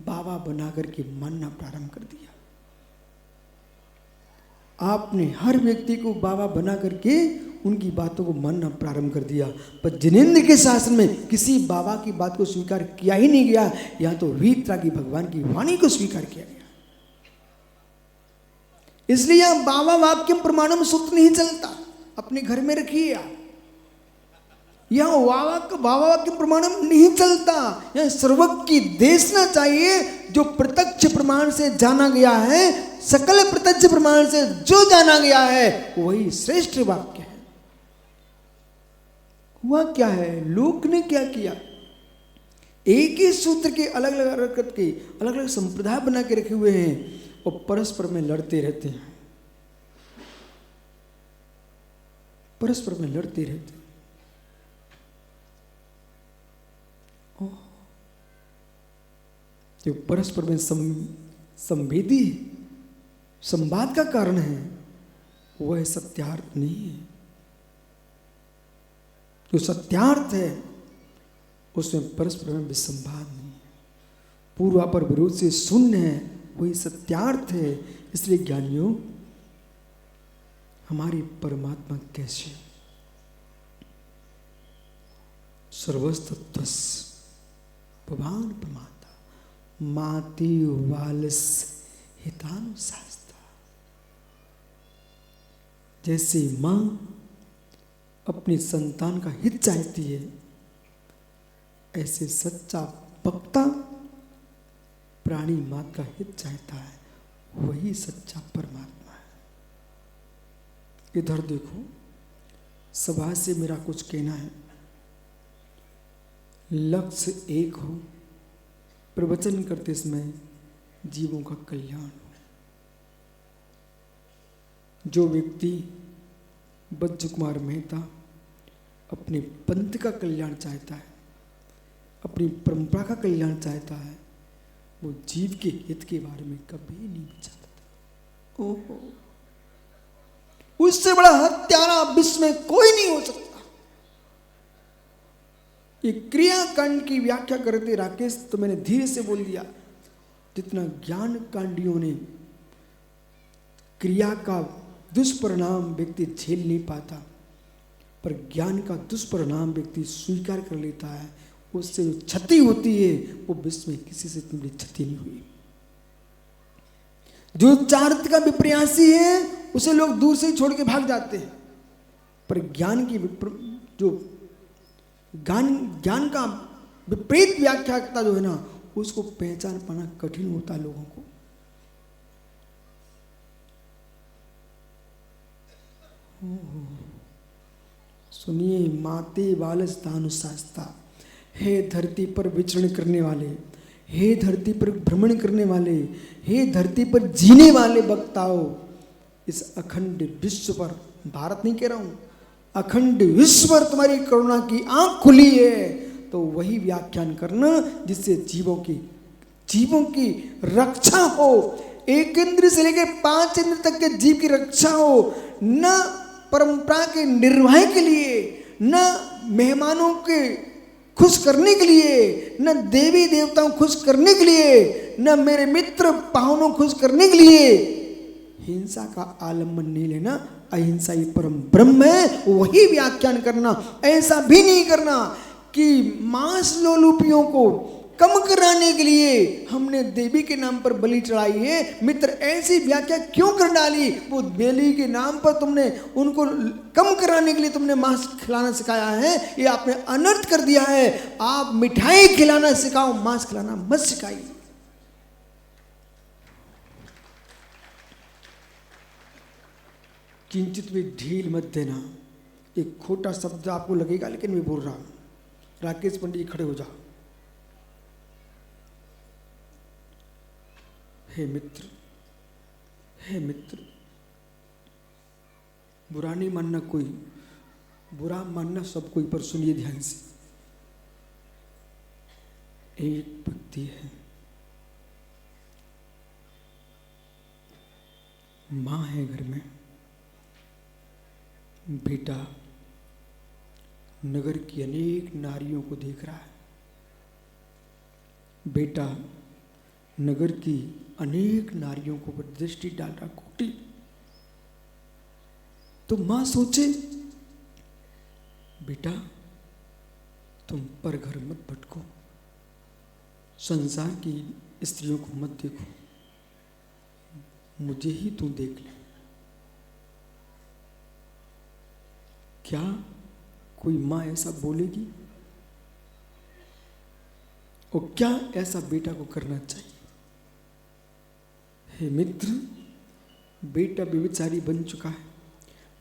बाबा बना करके मानना प्रारंभ कर दिया। आपने हर व्यक्ति को बाबा बना करके उनकी बातों को मानना प्रारंभ कर दिया। पर जिनेंद्र के शासन में किसी बाबा की बात को स्वीकार किया ही नहीं गया, या तो वीतरागी भगवान की वाणी को स्वीकार किया गया। इसलिए यहां बाबा वाक्य प्रमाणम सूत्र नहीं चलता, अपने घर में रखिए आप। यहां बाबा वाक्य प्रमाणम नहीं चलता, यहां सर्वज्ञ की देशना चाहिए। जो प्रत्यक्ष प्रमाण से जाना गया है सकल प्रत्यक्ष प्रमाण से जो जाना गया है वही श्रेष्ठ वाक्य है। हुआ क्या है, लोक ने क्या किया, एक ही सूत्र के अलग अलग हरकत के अलग अलग संप्रदाय बना के रखे हुए हैं और परस्पर में लड़ते रहते हैं, परस्पर में लड़ते रहते हैं। जो परस्पर में संवेदी संवाद का कारण है वह सत्यार्थ नहीं है। जो सत्यार्थ है उसमें परस्पर में विसंवाद नहीं है, पूर्वापर विरोध से शून्य है, वही सत्यार्थ है। इसलिए ज्ञानियों, हमारी परमात्मा कैसे सर्वस्तत्वस भगवान परमात्मा माति वालस हितानुशास्त्र। जैसे मां अपनी संतान का हित चाहती है, ऐसे सच्चा वक्ता प्राणी मात्र का हित चाहता है, वही सच्चा परमात्मा है। इधर देखो, सभा से मेरा कुछ कहना है, लक्ष्य एक हो, प्रवचन करते समय जीवों का कल्याण हो। जो व्यक्ति बज्ज कुमार मेहता अपने पंथ का कल्याण चाहता है, अपनी परंपरा का कल्याण चाहता है, वो जीव के हित के बारे में कभी नहीं विचारता। ओहो, उससे बड़ा हत्यारा विश्व में कोई नहीं हो सकता। ये क्रियाकांड की व्याख्या करते राकेश तो मैंने धीरे से बोल दिया, जितना ज्ञान कांडियों ने क्रिया का दुष्परिणाम व्यक्ति झेल नहीं पाता, पर ज्ञान का दुष्परिणाम व्यक्ति स्वीकार कर लेता है, उससे जो क्षति होती है वो विश्व में किसी से इतनी बड़ी क्षति नहीं हुई। जो चारित्र का विप्रयासी है उसे लोग दूर से ही छोड़ के भाग जाते हैं, पर ज्ञान की जो ज्ञान का विपरीत व्याख्याता जो है ना, उसको पहचान पाना कठिन होता है लोगों को। सुनिए, माते बालस दानुशास्ता, हे धरती पर विचरण करने वाले, हे धरती पर भ्रमण करने वाले, हे धरती पर जीने वाले वक्ताओं, इस अखंड विश्व पर, भारत नहीं कह रहा हूं, अखंड विश्व पर तुम्हारी करुणा की आंख खुली है, तो वही व्याख्यान करना जिससे जीवों की रक्षा हो। एक इंद्र से लेकर 5 इंद्र तक के जीव की रक्षा हो, न परंपरा के निर्वाह के लिए, न मेहमानों के खुश करने के लिए, न देवी देवताओं खुश करने के लिए, न मेरे मित्र पाहुनों खुश करने के लिए हिंसा का आलम्बन नहीं लेना। अहिंसा ही परम ब्रह्म है, वही व्याख्यान करना। ऐसा भी नहीं करना कि मांस लोलुपियों को कम कराने के लिए हमने देवी के नाम पर बलि चढ़ाई है। मित्र, ऐसी व्याख्या क्यों कर डाली? वो बलि के नाम पर तुमने उनको कम कराने के लिए तुमने मांस खिलाना सिखाया है, ये आपने अनर्थ कर दिया है। आप मिठाई खिलाना सिखाओ, मांस खिलाना मत सिखाइए। किंचित भी ढील मत देना। एक खोटा शब्द आपको लगेगा, लेकिन मैं बोल रहा हूं। राकेश पंडित खड़े हो जाओ। हे मित्र, हे मित्र, बुरा नहीं मानना कोई, बुरा मानना सब कोई, पर सुनिए ध्यान से। एक व्यक्ति है, मां है घर में, बेटा नगर की अनेक नारियों को देख रहा है, बेटा नगर की अनेक नारियों को दृष्टि डाल रहा, कोटी। तो मां सोचे, बेटा तुम पर घर मत भटको, संसार की स्त्रियों को मत देखो, मुझे ही तू देख ले। क्या कोई मां ऐसा बोलेगी? और क्या ऐसा बेटा को करना चाहिए? हे मित्र, बेटा व्यभिचारी बन चुका है,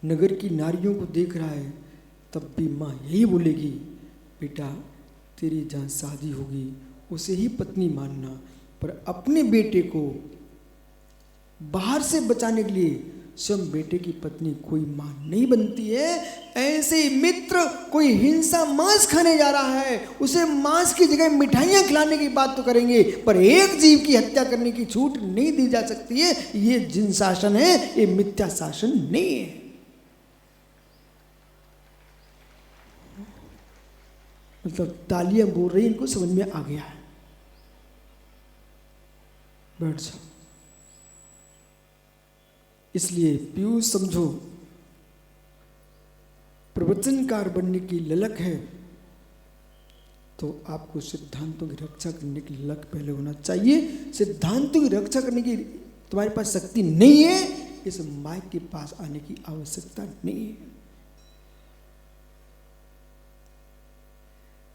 नगर की नारियों को देख रहा है, तब भी माँ यही बोलेगी, बेटा तेरी जहाँ शादी होगी उसे ही पत्नी मानना, पर अपने बेटे को बाहर से बचाने के लिए स्वयं बेटे की पत्नी कोई मां नहीं बनती है। ऐसे मित्र कोई हिंसा मांस खाने जा रहा है, उसे मांस की जगह मिठाइयां खिलाने की बात तो करेंगे, पर एक जीव की हत्या करने की छूट नहीं दी जा सकती है। ये जिन शासन है, ये मिथ्या शासन नहीं है। मतलब तालियां बोल रही, इनको समझ में आ गया है। बैठ जाओ। इसलिए पीयूष समझो, प्रवचनकार बनने की ललक है तो आपको सिद्धांतों की रक्षा करने की ललक पहले होना चाहिए। सिद्धांतों की रक्षा करने की तुम्हारे पास शक्ति नहीं है, इस माइक के पास आने की आवश्यकता नहीं है।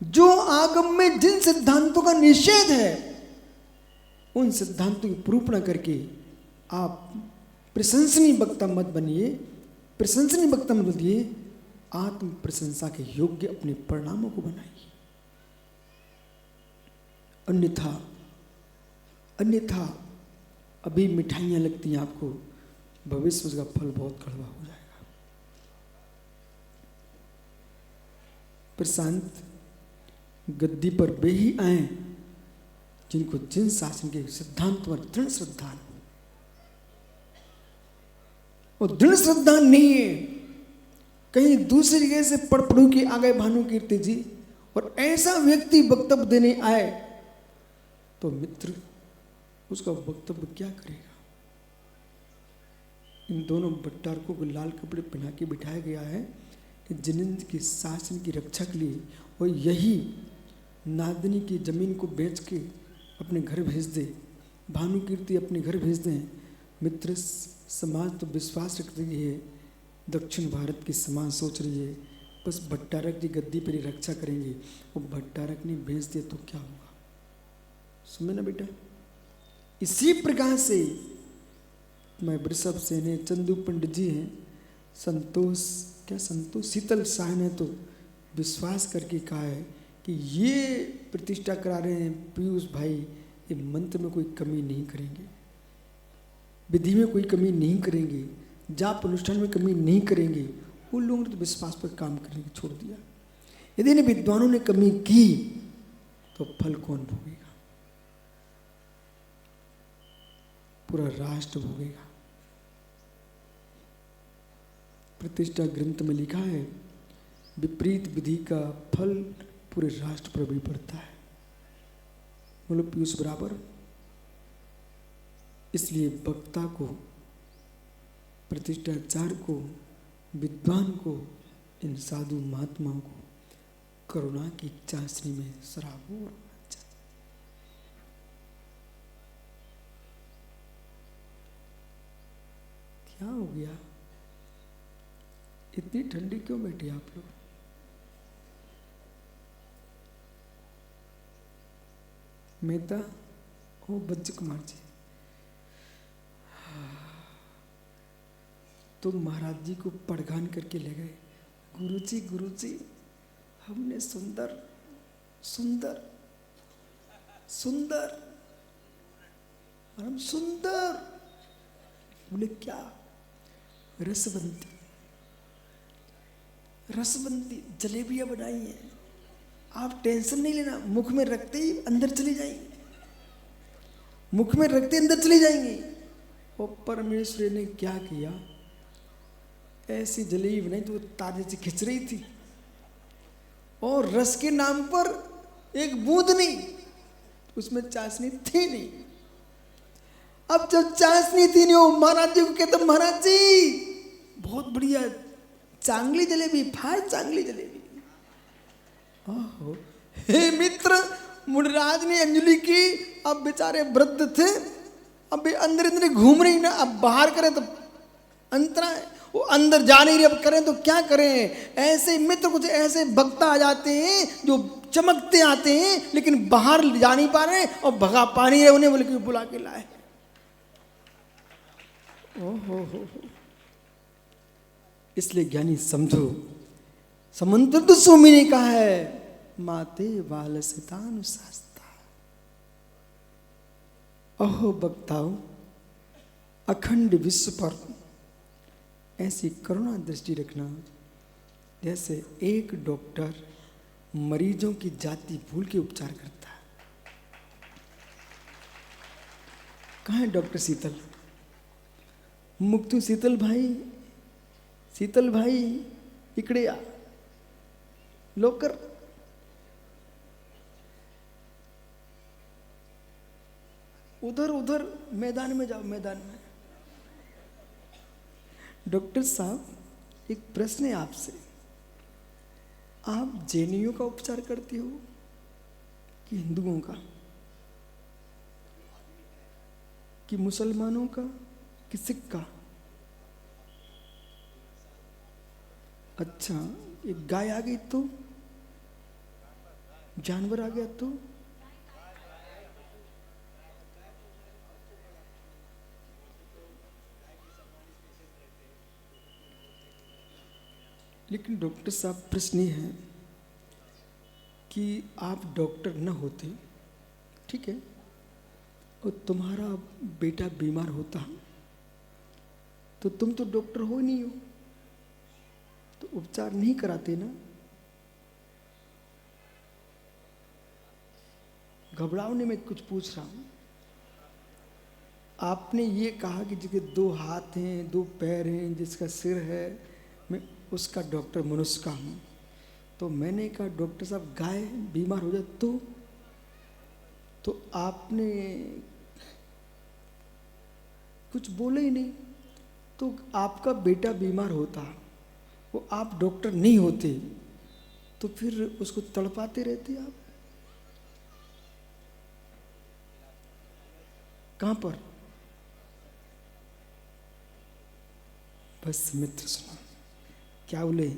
जो आगम में जिन सिद्धांतों का निषेध है, उन सिद्धांतों की प्रूफ न करके आप प्रशंसनीय वक्ता मत बनिए, प्रशंसनीय वक्ता मत बनिए, आत्म प्रशंसा के योग्य अपने परिणामों को बनाइए। अन्यथा अभी मिठाइयां लगती हैं आपको, भविष्य उसका फल बहुत कड़वा हो जाएगा। प्रशांत गद्दी पर वे ही आए जिनको जिन शासन के सिद्धांत पर दृढ़ श्रद्धा है। और दृढ़ श्रद्धा नहीं है, कहीं दूसरी जगह से पड़पड़ू के आ गए भानुकीर्ति जी, और ऐसा व्यक्ति वक्तव्य देने आए तो मित्र उसका वक्तव्य क्या करेगा। इन दोनों भट्टारकों को लाल कपड़े पहना के बिठाया गया है कि जिनेंद्र की शासन की रक्षा के लिए, और यही नादिनी की जमीन को बेच के अपने घर भेज दे, भानुकीर्ति अपने घर भेज दें। मित्र समाज तो विश्वास रख रही है, दक्षिण भारत की समाज सोच रही है बस भट्टारक जी गद्दी पर ही रक्षा करेंगे, और भट्टारक ने भेज दिया तो क्या होगा। सुने ना बेटा, इसी प्रकार से मैं वृषभ सेन है, चंदू पंडित जी हैं, संतोष शीतल शाह ने तो विश्वास करके कहा है कि ये प्रतिष्ठा करा रहे हैं पीयूष भाई, ये मंत्र में कोई कमी नहीं करेंगे, विधि में कोई कमी नहीं करेंगे, जाप अनुष्ठान में कमी नहीं करेंगे। उन लोगों ने तो विश्वास पर काम करने की छोड़ दिया। यदि इन विद्वानों ने कमी की तो फल कौन भोगेगा? पूरा राष्ट्र भोगेगा। प्रतिष्ठा ग्रंथ में लिखा है, विपरीत विधि का फल पूरे राष्ट्र पर भी पड़ता है। बोलो पीयूष बराबर। इसलिए वक्ता को, प्रतिष्ठाचार्य को, विद्वान को, इन साधु महात्माओं को करुणा की चाशनी में सराबोर होना चाहिए। क्या हो गया? इतनी ठंडी क्यों बैठी आप लोग? मेहता ओ बच्चे कुमार जी, तो महाराज जी को पड़गान करके ले गए। गुरुजी हमने सुंदर सुंदर सुंदर परम सुंदर, बोले क्या? रसवंती जलेबियां बनाई हैं, आप टेंशन नहीं लेना, मुख में रखते ही अंदर चली जाएंगी, मुख में रखते अंदर चली जाएंगी। और परमेश्वर ने क्या किया, ऐसी जलेबी बनाई तो ताजे से खिंच रही थी, और रस के नाम पर एक बूंद नहीं, उसमें चाशनी थी नहीं। अब जब चाशनी थी नहीं, वो महाराज जी को कहते, महाराज जी बहुत बढ़िया चांगली जलेबी, फार चांगली जलेबी। हे मित्र, मुनिराज ने अंजलि की, अब बेचारे वृद्ध थे, अब अंदर अंदर घूम रही ना, अब बाहर करें तो अंतरा है, वो अंदर जा नहीं रहे, अब करें तो क्या करें। ऐसे मित्र कुछ ऐसे वक्ता आ जाते हैं जो चमकते आते हैं लेकिन बाहर जा नहीं पा रहे और भगा पा नहीं रहे, उन्हें बोले कि बुला के लाए। ओहो हो। इसलिए ज्ञानी समझो, समंत स्वामी ने कहा है माते बाल सितानुशास्ता। अहो वक्ताओं, अखंड विश्व पर ऐसी करुणा दृष्टि रखना जैसे एक डॉक्टर मरीजों की जाति भूल के उपचार करता है। कहाँ है डॉक्टर शीतल? मुक्तु शीतल भाई, शीतल भाई इकडे आ लवकर। उधर उधर मैदान में जाओ, मैदान में। डॉक्टर साहब, एक प्रश्न है आपसे, आप जैनियों का उपचार करते हो कि हिंदुओं का, कि मुसलमानों का, कि सिख का? अच्छा, एक गाय आ गई तो, जानवर आ गया तो? लेकिन डॉक्टर साहब, प्रश्न ये है कि आप डॉक्टर न होते, ठीक है, और तुम्हारा बेटा बीमार होता तो तुम तो डॉक्टर हो नहीं हो, तो उपचार नहीं कराते ना? घबराओ नहीं, मैं कुछ पूछ रहा हूं। आपने ये कहा कि जिसके 2 हाथ हैं, 2 पैर हैं, जिसका सिर है, मैं उसका डॉक्टर मनुष्य का हूं। तो मैंने कहा डॉक्टर साहब गाय बीमार हो जाए तो आपने कुछ बोले ही नहीं। तो आपका बेटा बीमार होता, वो आप डॉक्टर नहीं होते, तो फिर उसको तड़पाते रहते आप। कहां पर? बस मित्र सुनो, क्या बोले,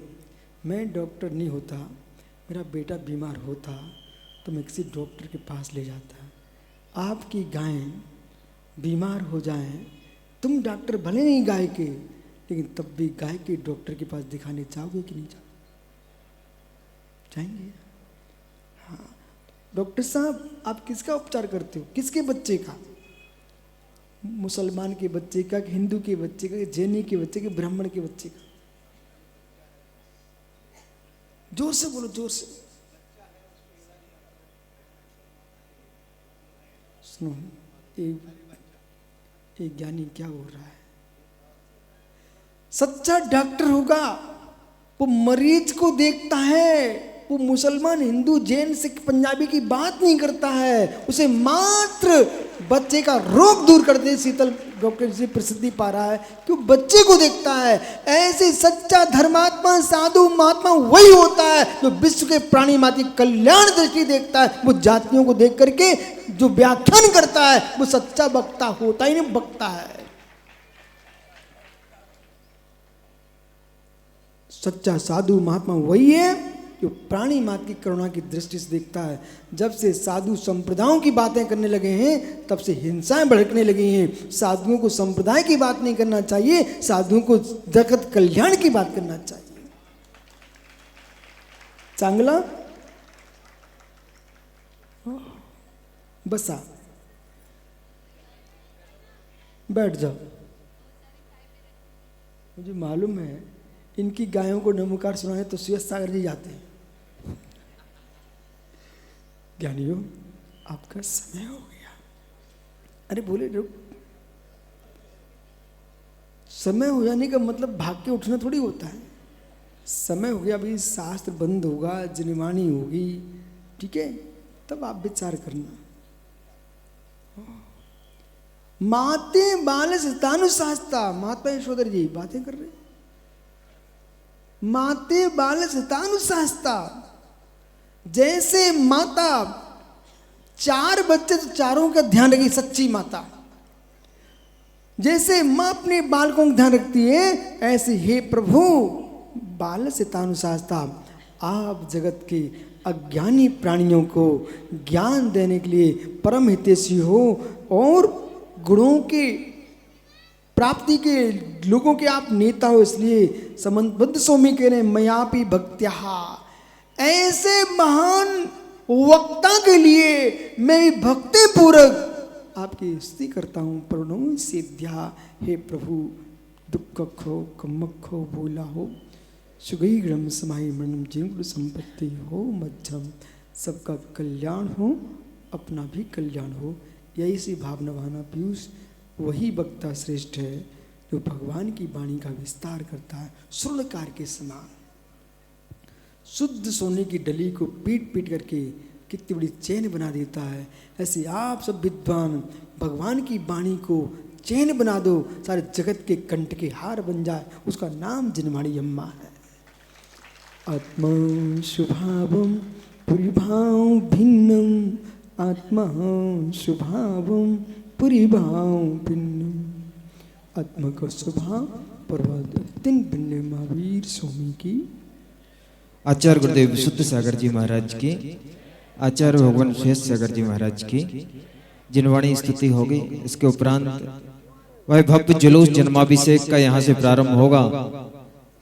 मैं डॉक्टर नहीं होता, मेरा बेटा बीमार होता तो मैं किसी डॉक्टर के पास ले जाता। आपकी गायें बीमार हो जाएं, तुम डॉक्टर भले नहीं गाय के, लेकिन तब भी गाय के डॉक्टर के पास दिखाने जाओगे कि नहीं जाएंगे? हाँ। डॉक्टर साहब, आप किसका उपचार करते हो? किसके बच्चे का? मुसलमान के बच्चे का, कि हिंदू के बच्चे का, कि जैनी के बच्चे, कि ब्राह्मण के बच्चे का? जोर से बोलो, जोर से। सुनो, एक ज्ञानी क्या हो रहा है, सच्चा डॉक्टर होगा वो मरीज को देखता है, वो मुसलमान, हिंदू, जैन, सिख, पंजाबी की बात नहीं करता है, उसे मात्र बच्चे का रोग दूर करते। शीतल डॉक्टर से प्रसिद्धि पा रहा है कि वो बच्चे को देखता है। ऐसे सच्चा धर्मात्मा, साधु, महात्मा वही होता है जो विश्व के प्राणी मात्र कल्याण दृष्टि देखता है। वो जातियों को देख करके जो व्याख्यान करता है वो सच्चा वक्ता होता ही नहीं, बकता है। सच्चा साधु महात्मा वही है जो प्राणी मात्र की करुणा की दृष्टि से देखता है। जब से साधु संप्रदायों की बातें करने लगे हैं, तब से हिंसाएं भड़कने लगी हैं। साधुओं को संप्रदाय की बात नहीं करना चाहिए, साधुओं को जगत कल्याण की बात करना चाहिए। चांगला बसा, बैठ जाओ। मुझे मालूम है इनकी गायों को नमोकार सुनाए तो सुयस सागर जी जाते हैं। ज्ञानियों, आपका समय हो गया। अरे बोले रुक, समय हो जाने का मतलब भाग के उठना थोड़ी होता है। समय हो गया, अभी शास्त्र बंद होगा, जनिवाणी होगी, ठीक है, तब आप विचार करना। माते बाल सितानुशास्ता, महात्मा यशोधर जी बातें कर रहे। माते बाल सितानुशास्ता, जैसे माता 4 बच्चे तो चारों का ध्यान रखी, सच्ची माता। जैसे माँ अपने बालकों का ध्यान रखती है, ऐसे हे प्रभु बाल सितानुशास्ता, आप जगत के अज्ञानी प्राणियों को ज्ञान देने के लिए परम हितैषी हो और गुणों के प्राप्ति के लोगों के आप नेता हो, इसलिए समंतबद्ध स्वामी कह रहे हैं मयापि भक्त्या, ऐसे महान वक्ता के लिए मैं भक्ति पूर्वक आपकी स्तुति करता हूँ। प्रणो सिद्ध्या, हे प्रभु दुख खो कमक खो बोला हो, सुगई ग्रम समाई मरणम जीव संपत्ति हो मध्यम, सबका कल्याण हो अपना भी कल्याण हो। यही सी भावना वाना पीयूष वही वक्ता श्रेष्ठ है जो भगवान की वाणी का विस्तार करता है स्वर्णकार के समान। शुद्ध सोने की डली को पीट पीट करके कितनी बड़ी चैन बना देता है, ऐसे आप सब विद्वान भगवान की वाणी को चैन बना दो, सारे जगत के कंठ के हार बन जाए। उसका नाम जिनवाणी अम्मा है। आत्मा शुभावम पुरीभाव भिन्नम, आत्मा शुभावम पुरीभाव भिन्नम, आत्मा का स्वभाव परवादिन भिन्न महावीर स्वामी की। आचार्य गुरुदेव विशुद्ध सागर जी महाराज की, आचार्य भगवान शेष सागर जी महाराज की जिनवाणी स्तुति होगी। इसके उपरांत वह भव्य जुलूस जन्माभिषेक का यहाँ से प्रारंभ होगा।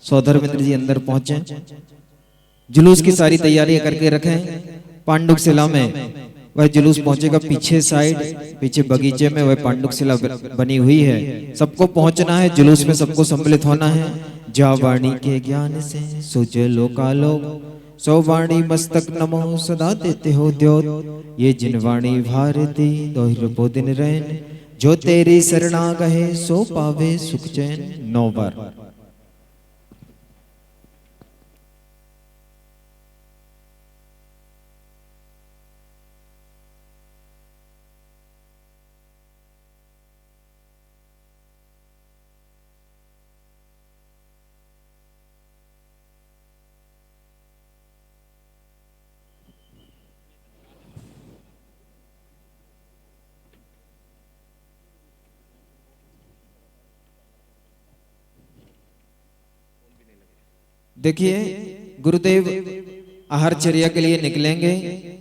सौधर मित्र जी अंदर पहुंचे, जुलूस की सारी तैयारियां करके रखें। पांडुक शिला में वह जुलूस पहुंचेगा, पीछे साइड पीछे बगीचे में वह पांडुक शिला बनी हुई है। सबको पहुंचना है, जुलूस में सबको सम्मिलित होना है। जा वाणी के ज्ञान से सोचे लोकालोक, सो वाणी मस्तक नमो सदा देते हो द्योत, ये जिनवाणी भारती दोहिरपो दिन रैन, जो तेरी शरणा गहे सो पावे सुख चैन। 9 बार। देखिए गुरुदेव आहारचर्या के लिए निकलेंगे,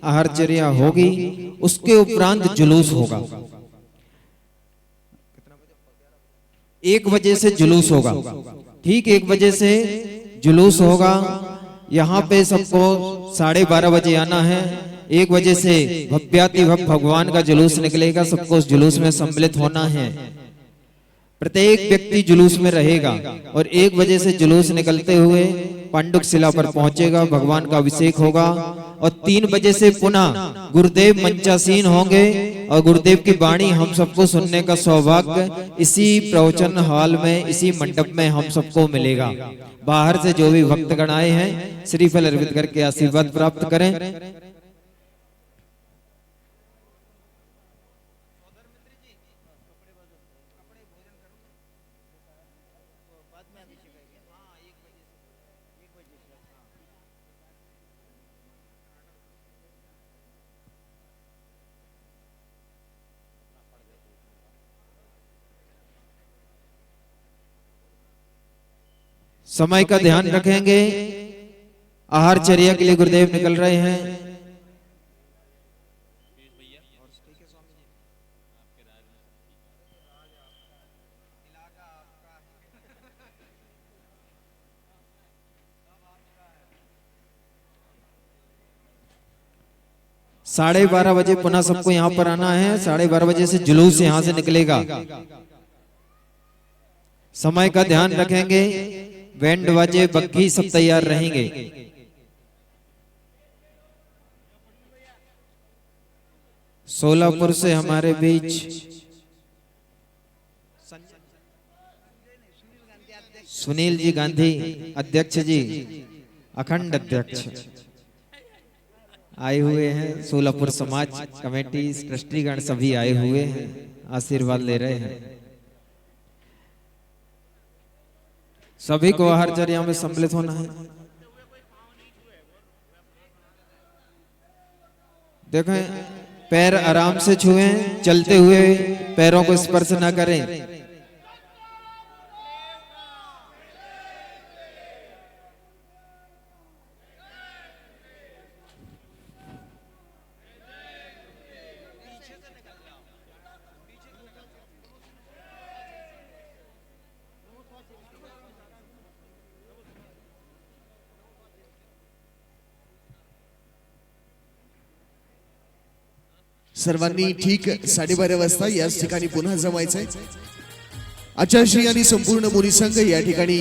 आहारचर्या होगी, उसके उपरांत जुलूस होगा। 1 बजे से जुलूस होगा, ठीक 1 बजे से जुलूस होगा। यहाँ पे सबको 12:30 बजे आना है। 1 बजे से भव्याति भव्य भगवान का जुलूस निकलेगा, सबको उस जुलूस में सम्मिलित होना है। प्रत्येक व्यक्ति जुलूस में रहेगा और 1 बजे से जुलूस निकलते हुए पांडुक शिला पर पहुंचेगा, भगवान का अभिषेक होगा और 3 बजे से पुनः गुरुदेव मंचासीन होंगे और गुरुदेव की वाणी हम सबको सुनने का सौभाग्य इसी प्रवचन हॉल में, इसी मंडप में हम सबको मिलेगा। बाहर से जो भी भक्तगण आए हैं श्रीफल अर्पित करके आशीर्वाद प्राप्त करें। समय का ध्यान रखेंगे। आहारचर्या के लिए गुरुदेव निकल रहे हैं। साढ़े 12 बजे पुनः सबको यहाँ पर आना है। 12:30 बजे से जुलूस यहाँ से निकलेगा। समय का ध्यान रखेंगे। बैंड बाजे बग्घी सब तैयार रहेंगे। सोलापुर से हमारे बीच सुनील जी गांधी अध्यक्ष जी, अखंड अध्यक्ष आए हुए हैं। सोलापुर समाज कमेटी ट्रस्टीगण सभी आए हुए हैं, आशीर्वाद ले रहे हैं। सभी को आहारचर्या में सम्मिलित होना है। देखें, पैर आराम से छुएं, चलते हुए पैरों को स्पर्श ना करें। सर्वांनी ठीक 12:30 वाजता याच ठिकाणी पुन्हा जमायचंय. आचार्य आणि संपूर्ण मुनी संघ या ठिकाणी